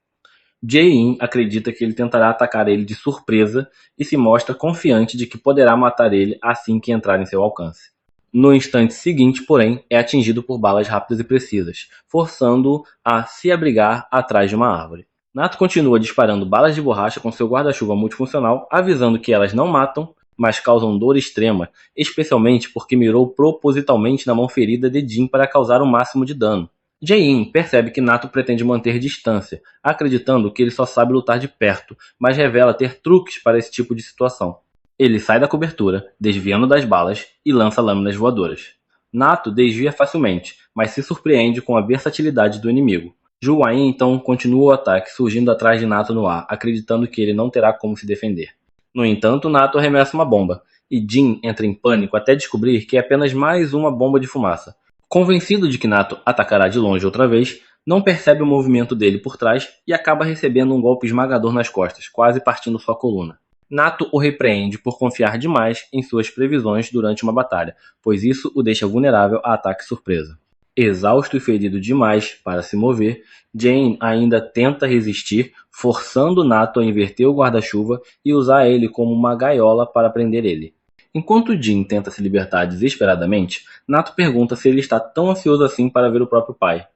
Jae-in acredita que ele tentará atacar ele de surpresa e se mostra confiante de que poderá matar ele assim que entrar em seu alcance. No instante seguinte, porém, é atingido por balas rápidas e precisas, forçando-o a se abrigar atrás de uma árvore. Nato continua disparando balas de borracha com seu guarda-chuva multifuncional, avisando que elas não matam, mas causam dor extrema, especialmente porque mirou propositalmente na mão ferida de Jin para causar o máximo de dano. Jae-in percebe que Nato pretende manter distância, acreditando que ele só sabe lutar de perto, mas revela ter truques para esse tipo de situação. Ele sai da cobertura, desviando das balas, e lança lâminas voadoras. Nato desvia facilmente, mas se surpreende com a versatilidade do inimigo. Juwain então continua o ataque, surgindo atrás de Nato no ar, acreditando que ele não terá como se defender. No entanto, Nato arremessa uma bomba, e Jin entra em pânico até descobrir que é apenas mais uma bomba de fumaça. Convencido de que Nato atacará de longe outra vez, não percebe o movimento dele por trás e acaba recebendo um golpe esmagador nas costas, quase partindo sua coluna. Nato o repreende por confiar demais em suas previsões durante uma batalha, pois isso o deixa vulnerável a ataque surpresa. Exausto e ferido demais para se mover, Jane ainda tenta resistir, forçando Nato a inverter o guarda-chuva e usar ele como uma gaiola para prender ele. Enquanto Jin tenta se libertar desesperadamente, Nato pergunta se ele está tão ansioso assim para ver o próprio pai.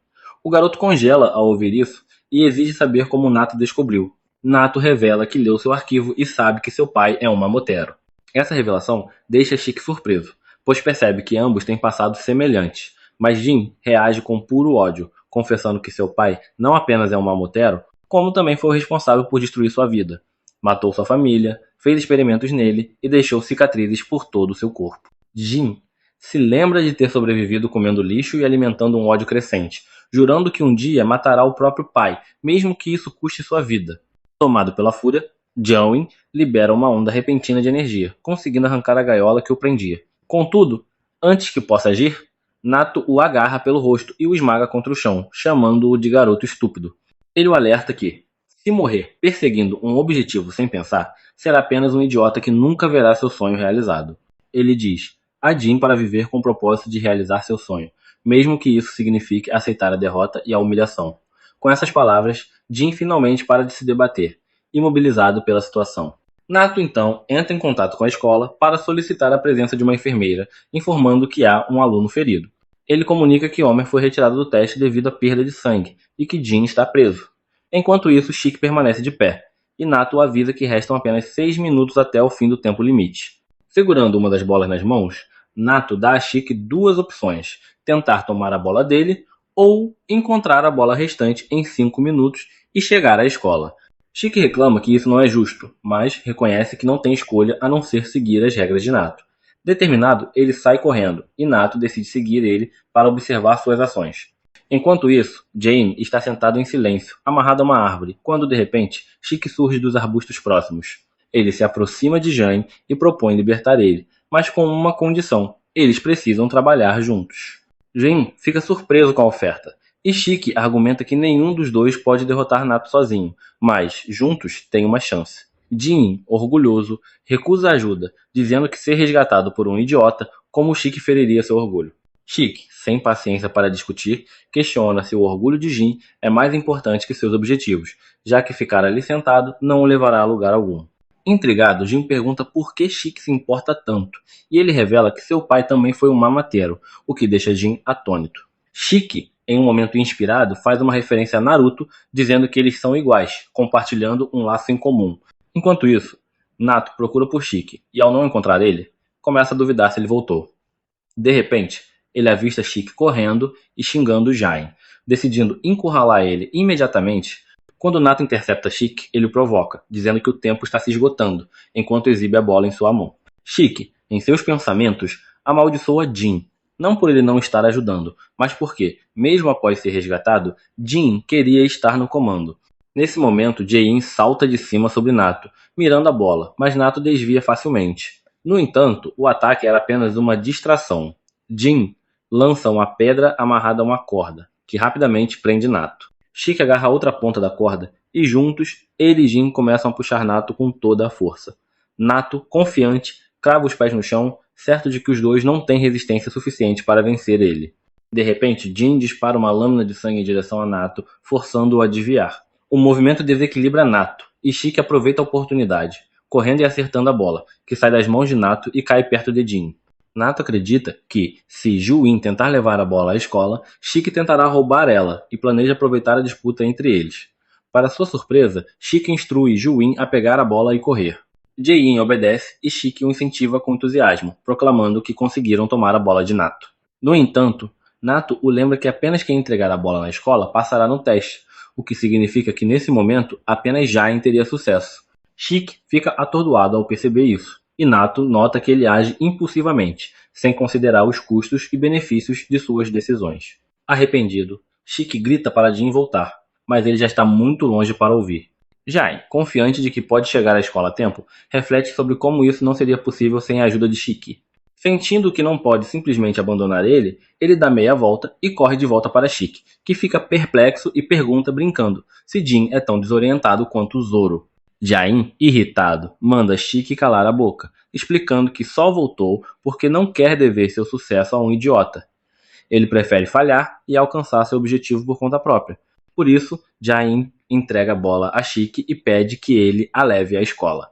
O garoto congela ao ouvir isso e exige saber como Nato descobriu. Nato revela que leu seu arquivo e sabe que seu pai é um mamotero. Essa revelação deixa Chique surpreso, pois percebe que ambos têm passados semelhantes, mas Jin reage com puro ódio, confessando que seu pai não apenas é um mamotero, como também foi o responsável por destruir sua vida. Matou sua família, fez experimentos nele e deixou cicatrizes por todo o seu corpo. Jin se lembra de ter sobrevivido comendo lixo e alimentando um ódio crescente, jurando que um dia matará o próprio pai, mesmo que isso custe sua vida. Tomado pela fúria, Jae-in libera uma onda repentina de energia, conseguindo arrancar a gaiola que o prendia. Contudo, antes que possa agir, Nato o agarra pelo rosto e o esmaga contra o chão, chamando-o de garoto estúpido. Ele o alerta que, se morrer perseguindo um objetivo sem pensar, será apenas um idiota que nunca verá seu sonho realizado. Ele diz a Jin para viver com o propósito de realizar seu sonho, mesmo que isso signifique aceitar a derrota e a humilhação. Com essas palavras, Jin finalmente para de se debater, imobilizado pela situação. Nato então entra em contato com a escola para solicitar a presença de uma enfermeira, informando que há um aluno ferido. Ele comunica que Homer foi retirado do teste devido à perda de sangue e que Jin está preso. Enquanto isso, Chique permanece de pé, e Nato avisa que restam apenas 6 minutos até o fim do tempo limite. Segurando uma das bolas nas mãos, Nato dá a Chique duas opções: tentar tomar a bola dele ou encontrar a bola restante em 5 minutos e chegar à escola. Chique reclama que isso não é justo, mas reconhece que não tem escolha a não ser seguir as regras de Nato. Determinado, ele sai correndo, e Nato decide seguir ele para observar suas ações. Enquanto isso, Jane está sentado em silêncio, amarrado a uma árvore, quando de repente, Chique surge dos arbustos próximos. Ele se aproxima de Jane e propõe libertar ele, mas com uma condição: eles precisam trabalhar juntos. Jane fica surpreso com a oferta, e Chique argumenta que nenhum dos dois pode derrotar Nato sozinho, mas, juntos, têm uma chance. Jin, orgulhoso, recusa ajuda, dizendo que ser resgatado por um idiota, como Chique feriria seu orgulho. Chique, sem paciência para discutir, questiona se o orgulho de Jin é mais importante que seus objetivos, já que ficar ali sentado não o levará a lugar algum. Intrigado, Jin pergunta por que Chique se importa tanto, e ele revela que seu pai também foi um mamatero, o que deixa Jin atônito. Chique, em um momento inspirado, faz uma referência a Naruto, dizendo que eles são iguais, compartilhando um laço em comum. Enquanto isso, Nato procura por Chique, e ao não encontrar ele, começa a duvidar se ele voltou. De repente, ele avista Chique correndo e xingando Jain, decidindo encurralar ele imediatamente. Quando Nato intercepta Chique, ele o provoca, dizendo que o tempo está se esgotando, enquanto exibe a bola em sua mão. Chique, em seus pensamentos, amaldiçoa Jin, não por ele não estar ajudando, mas porque, mesmo após ser resgatado, Jin queria estar no comando. Nesse momento, Jae-in salta de cima sobre Nato, mirando a bola, mas Nato desvia facilmente. No entanto, o ataque era apenas uma distração. Jin lança uma pedra amarrada a uma corda, que rapidamente prende Nato. Shiki agarra a outra ponta da corda e juntos, ele e Jin começam a puxar Nato com toda a força. Nato, confiante, crava os pés no chão, certo de que os dois não têm resistência suficiente para vencer ele. De repente, Jin dispara uma lâmina de sangue em direção a Nato, forçando-o a desviar. O movimento desequilibra Nato, e Shiki aproveita a oportunidade, correndo e acertando a bola, que sai das mãos de Nato e cai perto de Jin. Nato acredita que, se Ju-In tentar levar a bola à escola, Shiki tentará roubar ela e planeja aproveitar a disputa entre eles. Para sua surpresa, Shiki instrui Ju-In a pegar a bola e correr. Jae-in obedece e Shiki o incentiva com entusiasmo, proclamando que conseguiram tomar a bola de Nato. No entanto, Nato o lembra que apenas quem entregar a bola na escola passará no teste, o que significa que nesse momento apenas Jain teria sucesso. Shiki fica atordoado ao perceber isso, e Nato nota que ele age impulsivamente, sem considerar os custos e benefícios de suas decisões. Arrependido, Shiki grita para Jin voltar, mas ele já está muito longe para ouvir. Jain, confiante de que pode chegar à escola a tempo, reflete sobre como isso não seria possível sem a ajuda de Shiki. Sentindo que não pode simplesmente abandonar ele, ele dá meia volta e corre de volta para Shiki, que fica perplexo e pergunta brincando se Jin é tão desorientado quanto Zoro. Jain, irritado, manda Shiki calar a boca, explicando que só voltou porque não quer dever seu sucesso a um idiota. Ele prefere falhar e alcançar seu objetivo por conta própria. Por isso, Jain entrega a bola a Shiki e pede que ele a leve à escola.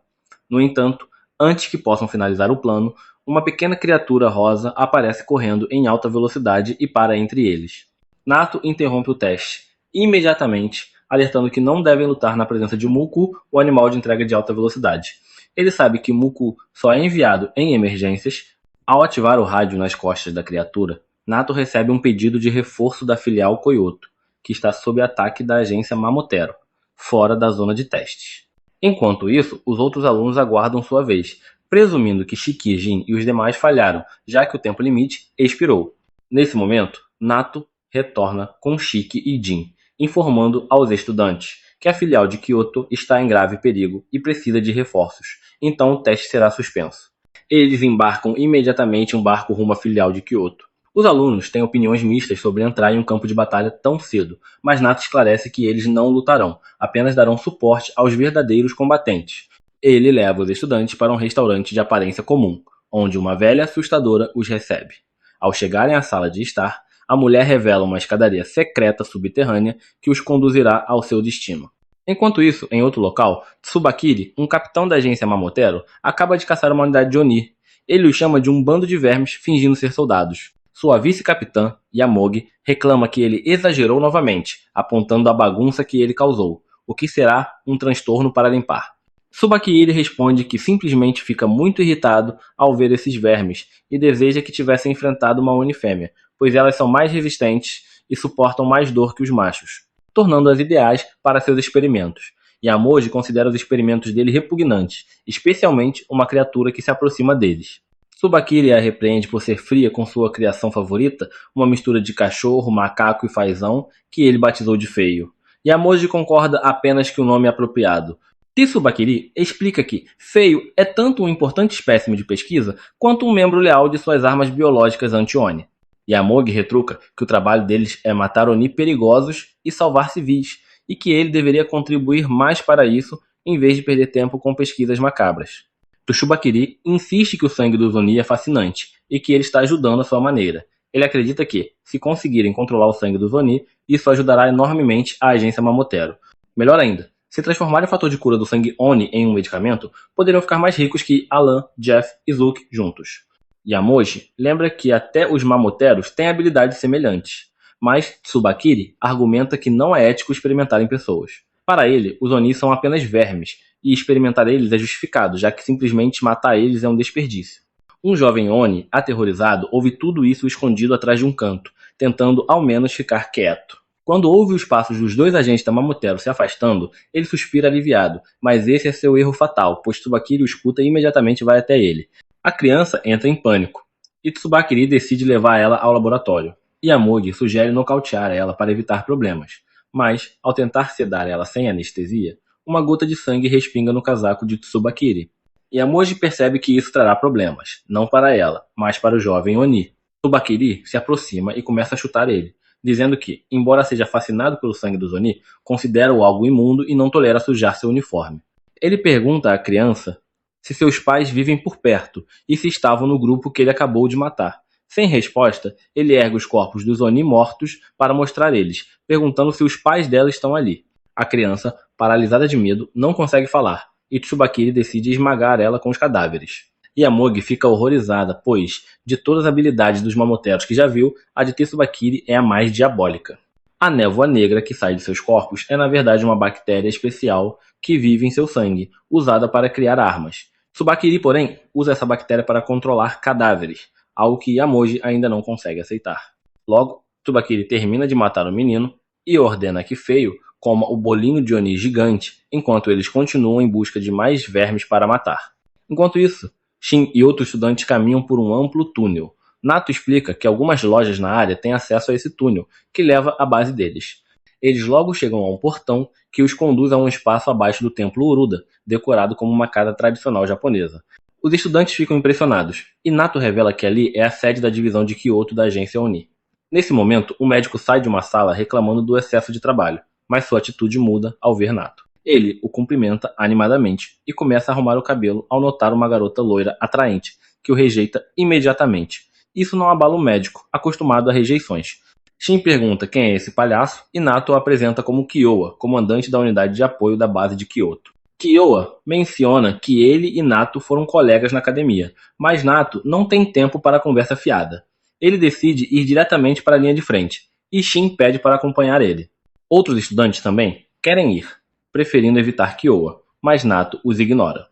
No entanto, antes que possam finalizar o plano, uma pequena criatura rosa aparece correndo em alta velocidade e para entre eles. Nato interrompe o teste, imediatamente, alertando que não devem lutar na presença de Muku, o animal de entrega de alta velocidade. Ele sabe que Muku só é enviado em emergências. Ao ativar o rádio nas costas da criatura, Nato recebe um pedido de reforço da filial Kyoto, que está sob ataque da agência Mamotero, fora da zona de testes. Enquanto isso, os outros alunos aguardam sua vez, presumindo que Shiki, Jin e os demais falharam, já que o tempo limite expirou. Nesse momento, Nato retorna com Shiki e Jin, informando aos estudantes que a filial de Kyoto está em grave perigo e precisa de reforços, então o teste será suspenso. Eles embarcam imediatamente em um barco rumo à filial de Kyoto. Os alunos têm opiniões mistas sobre entrar em um campo de batalha tão cedo, mas Nato esclarece que eles não lutarão, apenas darão suporte aos verdadeiros combatentes. Ele leva os estudantes para um restaurante de aparência comum, onde uma velha assustadora os recebe. Ao chegarem à sala de estar, a mulher revela uma escadaria secreta subterrânea que os conduzirá ao seu destino. Enquanto isso, em outro local, Tsubakiri, um capitão da agência Mamotero, acaba de caçar uma unidade de Oni. Ele os chama de um bando de vermes fingindo ser soldados. Sua vice-capitã, Yamogi, reclama que ele exagerou novamente, apontando a bagunça que ele causou, o que será um transtorno para limpar. Tsubakiri responde que simplesmente fica muito irritado ao ver esses vermes e deseja que tivessem enfrentado uma Oni fêmea, pois elas são mais resistentes e suportam mais dor que os machos, tornando-as ideais para seus experimentos. Yamogi considera os experimentos dele repugnantes, especialmente uma criatura que se aproxima deles. Tsubakiri a repreende por ser fria com sua criação favorita, uma mistura de cachorro, macaco e fazão, que ele batizou de feio. Yamogi concorda apenas que o nome é apropriado. Tsubakiri explica que feio é tanto um importante espécime de pesquisa quanto um membro leal de suas armas biológicas anti-Oni. Yamogi retruca que o trabalho deles é matar Oni perigosos e salvar civis, e que ele deveria contribuir mais para isso em vez de perder tempo com pesquisas macabras. Tsubakiri insiste que o sangue dos Oni é fascinante e que ele está ajudando à sua maneira. Ele acredita que, se conseguirem controlar o sangue dos Oni, isso ajudará enormemente a agência Mamotero. Melhor ainda, se transformarem o fator de cura do sangue Oni em um medicamento, poderiam ficar mais ricos que Alan, Jeff e Zook juntos. Yamogi lembra que até os Mamoteros têm habilidades semelhantes, mas Tsubakiri argumenta que não é ético experimentar em pessoas. Para ele, os Oni são apenas vermes, e experimentar eles é justificado, já que simplesmente matar eles é um desperdício. Um jovem Oni, aterrorizado, ouve tudo isso escondido atrás de um canto, tentando ao menos ficar quieto. Quando ouve os passos dos dois agentes da Mamotero se afastando, ele suspira aliviado, mas esse é seu erro fatal, pois Tsubakiri o escuta e imediatamente vai até ele. A criança entra em pânico, e Tsubakiri decide levar ela ao laboratório. Yamogi sugere nocautear ela para evitar problemas, mas, ao tentar sedar ela sem anestesia, uma gota de sangue respinga no casaco de Tsubakiri. E a Moji percebe que isso trará problemas, não para ela, mas para o jovem Oni. Tsubakiri se aproxima e começa a chutar ele, dizendo que, embora seja fascinado pelo sangue dos Oni, considera-o algo imundo e não tolera sujar seu uniforme. Ele pergunta à criança se seus pais vivem por perto e se estavam no grupo que ele acabou de matar. Sem resposta, ele ergue os corpos dos Oni mortos para mostrar eles, perguntando se os pais dela estão ali. A criança, paralisada de medo, não consegue falar, e Tsubakiri decide esmagar ela com os cadáveres. Yamogi fica horrorizada, pois, de todas as habilidades dos mamoteros que já viu, a de Tsubakiri é a mais diabólica. A névoa negra que sai de seus corpos é na verdade uma bactéria especial que vive em seu sangue, usada para criar armas. Tsubakiri, porém, usa essa bactéria para controlar cadáveres, algo que Yamogi ainda não consegue aceitar. Logo, Tsubakiri termina de matar o menino e ordena que Feio coma o bolinho de Oni gigante, enquanto eles continuam em busca de mais vermes para matar. Enquanto isso, Shin e outros estudantes caminham por um amplo túnel. Nato explica que algumas lojas na área têm acesso a esse túnel, que leva à base deles. Eles logo chegam a um portão que os conduz a um espaço abaixo do templo Uruda, decorado como uma casa tradicional japonesa. Os estudantes ficam impressionados, e Nato revela que ali é a sede da divisão de Kyoto da agência Oni. Nesse momento, o médico sai de uma sala reclamando do excesso de trabalho, mas sua atitude muda ao ver Nato. Ele o cumprimenta animadamente e começa a arrumar o cabelo ao notar uma garota loira atraente, que o rejeita imediatamente. Isso não abala o médico, acostumado a rejeições. Shin pergunta quem é esse palhaço e Nato o apresenta como Kyoa, comandante da unidade de apoio da base de Kyoto. Kyoa menciona que ele e Nato foram colegas na academia, mas Nato não tem tempo para a conversa fiada. Ele decide ir diretamente para a linha de frente, e Shin pede para acompanhar ele. Outros estudantes também querem ir, preferindo evitar Kyoa, mas Nato os ignora.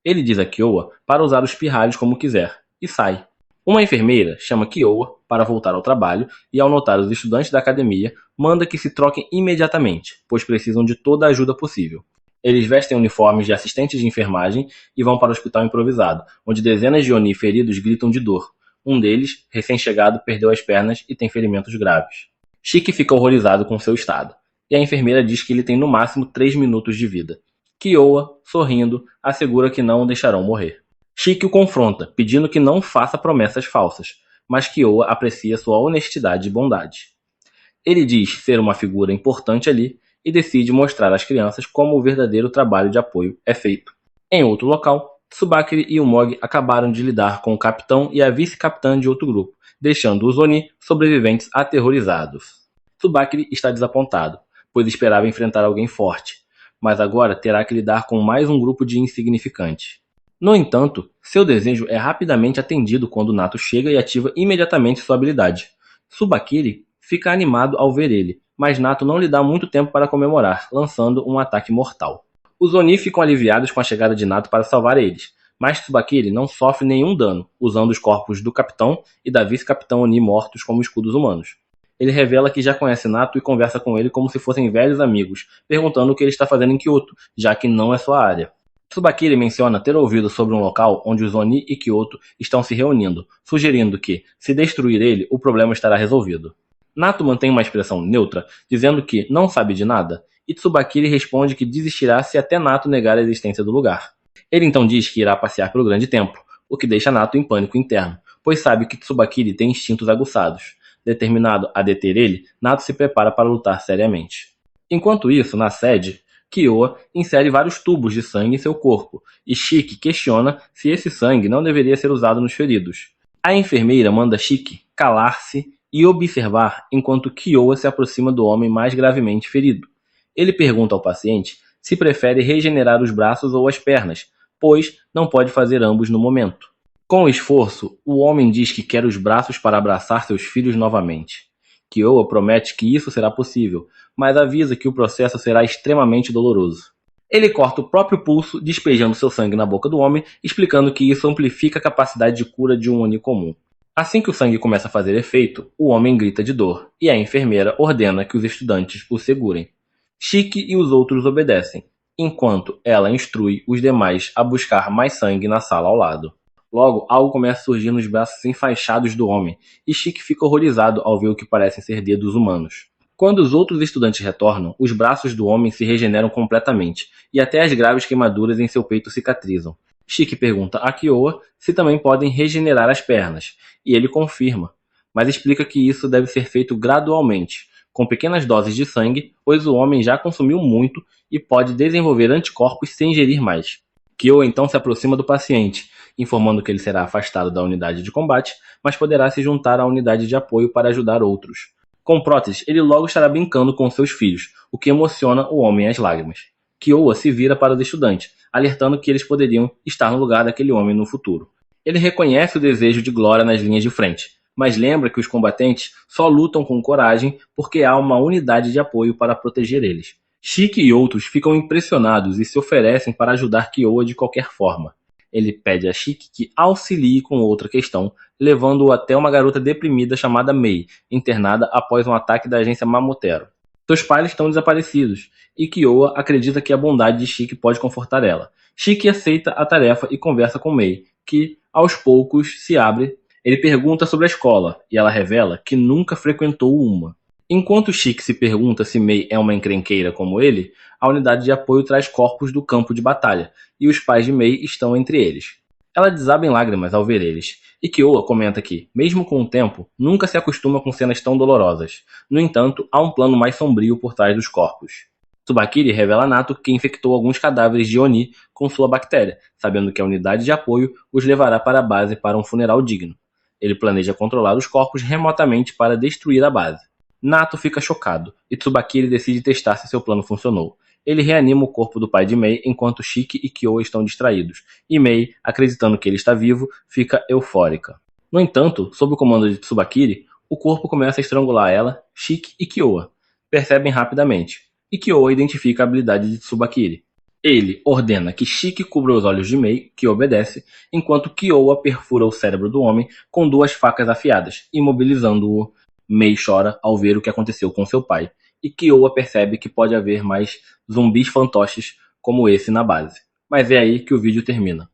Ele diz a Kyoa para usar os pirralhos como quiser, e sai. Uma enfermeira chama Kyoa para voltar ao trabalho e, ao notar os estudantes da academia, manda que se troquem imediatamente, pois precisam de toda a ajuda possível. Eles vestem uniformes de assistentes de enfermagem e vão para o hospital improvisado, onde dezenas de Oni feridos gritam de dor. Um deles, recém-chegado, perdeu as pernas e tem ferimentos graves. Shiki fica horrorizado com seu estado, e a enfermeira diz que ele tem no máximo 3 minutos de vida. Kyoa, sorrindo, assegura que não o deixarão morrer. Shiki o confronta, pedindo que não faça promessas falsas, mas Kyoa aprecia sua honestidade e bondade. Ele diz ser uma figura importante ali e decide mostrar às crianças como o verdadeiro trabalho de apoio é feito. Em outro local, Tsubakiri e Umogi acabaram de lidar com o capitão e a vice-capitã de outro grupo, deixando os Oni sobreviventes aterrorizados. Tsubakiri está desapontado, pois esperava enfrentar alguém forte, mas agora terá que lidar com mais um grupo de insignificantes. No entanto, seu desejo é rapidamente atendido quando Nato chega e ativa imediatamente sua habilidade. Tsubakiri fica animado ao ver ele, mas Nato não lhe dá muito tempo para comemorar, lançando um ataque mortal. Os Oni ficam aliviados com a chegada de Nato para salvar eles, mas Tsubakiri não sofre nenhum dano, usando os corpos do capitão e da vice-capitã Oni mortos como escudos humanos. Ele revela que já conhece Nato e conversa com ele como se fossem velhos amigos, perguntando o que ele está fazendo em Kyoto, já que não é sua área. Tsubakiri menciona ter ouvido sobre um local onde os Oni e Kyoto estão se reunindo, sugerindo que, se destruir ele, o problema estará resolvido. Nato mantém uma expressão neutra, dizendo que não sabe de nada, e Tsubakiri responde que desistirá se até Nato negar a existência do lugar. Ele então diz que irá passear pelo grande templo, o que deixa Nato em pânico interno, pois sabe que Tsubakiri tem instintos aguçados. Determinado a deter ele, Nato se prepara para lutar seriamente. Enquanto isso, na sede, Kyoa insere vários tubos de sangue em seu corpo, e Shiki questiona se esse sangue não deveria ser usado nos feridos. A enfermeira manda Shiki calar-se e observar enquanto Kyoa se aproxima do homem mais gravemente ferido. Ele pergunta ao paciente se prefere regenerar os braços ou as pernas, pois não pode fazer ambos no momento. Com esforço, o homem diz que quer os braços para abraçar seus filhos novamente. Kyoa promete que isso será possível, mas avisa que o processo será extremamente doloroso. Ele corta o próprio pulso, despejando seu sangue na boca do homem, explicando que isso amplifica a capacidade de cura de um Oni comum. Assim que o sangue começa a fazer efeito, o homem grita de dor, e a enfermeira ordena que os estudantes o segurem. Shiki e os outros obedecem, enquanto ela instrui os demais a buscar mais sangue na sala ao lado. Logo, algo começa a surgir nos braços enfaixados do homem, e Shiki fica horrorizado ao ver o que parecem ser dedos humanos. Quando os outros estudantes retornam, os braços do homem se regeneram completamente, e até as graves queimaduras em seu peito cicatrizam. Shiki pergunta a Kyoa se também podem regenerar as pernas, e ele confirma, mas explica que isso deve ser feito gradualmente, com pequenas doses de sangue, pois o homem já consumiu muito e pode desenvolver anticorpos sem ingerir mais. Kyoa então se aproxima do paciente, informando que ele será afastado da unidade de combate, mas poderá se juntar à unidade de apoio para ajudar outros. Com próteses, ele logo estará brincando com seus filhos, o que emociona o homem às lágrimas. Kyoa se vira para os estudantes, alertando que eles poderiam estar no lugar daquele homem no futuro. Ele reconhece o desejo de glória nas linhas de frente, mas lembra que os combatentes só lutam com coragem porque há uma unidade de apoio para proteger eles. Shiki e outros ficam impressionados e se oferecem para ajudar Kyoa de qualquer forma. Ele pede a Shiki que auxilie com outra questão, levando-o até uma garota deprimida chamada Mei, internada após um ataque da agência Mamotero. Seus pais estão desaparecidos, e Kyoa acredita que a bondade de Shiki pode confortar ela. Shiki aceita a tarefa e conversa com Mei, que, aos poucos, se abre. Ele pergunta sobre a escola, e ela revela que nunca frequentou uma. Enquanto Shiki se pergunta se Mei é uma encrenqueira como ele, a unidade de apoio traz corpos do campo de batalha, e os pais de Mei estão entre eles. Ela desaba em lágrimas ao ver eles, e Kyoa comenta que, mesmo com o tempo, nunca se acostuma com cenas tão dolorosas. No entanto, há um plano mais sombrio por trás dos corpos. Tsubakiri revela a Nato que infectou alguns cadáveres de Oni com sua bactéria, sabendo que a unidade de apoio os levará para a base para um funeral digno. Ele planeja controlar os corpos remotamente para destruir a base. Nato fica chocado, e Tsubakiri decide testar se seu plano funcionou. Ele reanima o corpo do pai de Mei enquanto Shiki e Kyoa estão distraídos, e Mei, acreditando que ele está vivo, fica eufórica. No entanto, sob o comando de Tsubakiri, o corpo começa a estrangular ela, Shiki e Kyoa. Percebem rapidamente, e Kyoa identifica a habilidade de Tsubakiri. Ele ordena que Shiki cubra os olhos de Mei, que obedece, enquanto Kyoa perfura o cérebro do homem com duas facas afiadas, imobilizando-o. Mei chora ao ver o que aconteceu com seu pai, e Kyoa percebe que pode haver mais zumbis fantoches como esse na base. Mas é aí que o vídeo termina.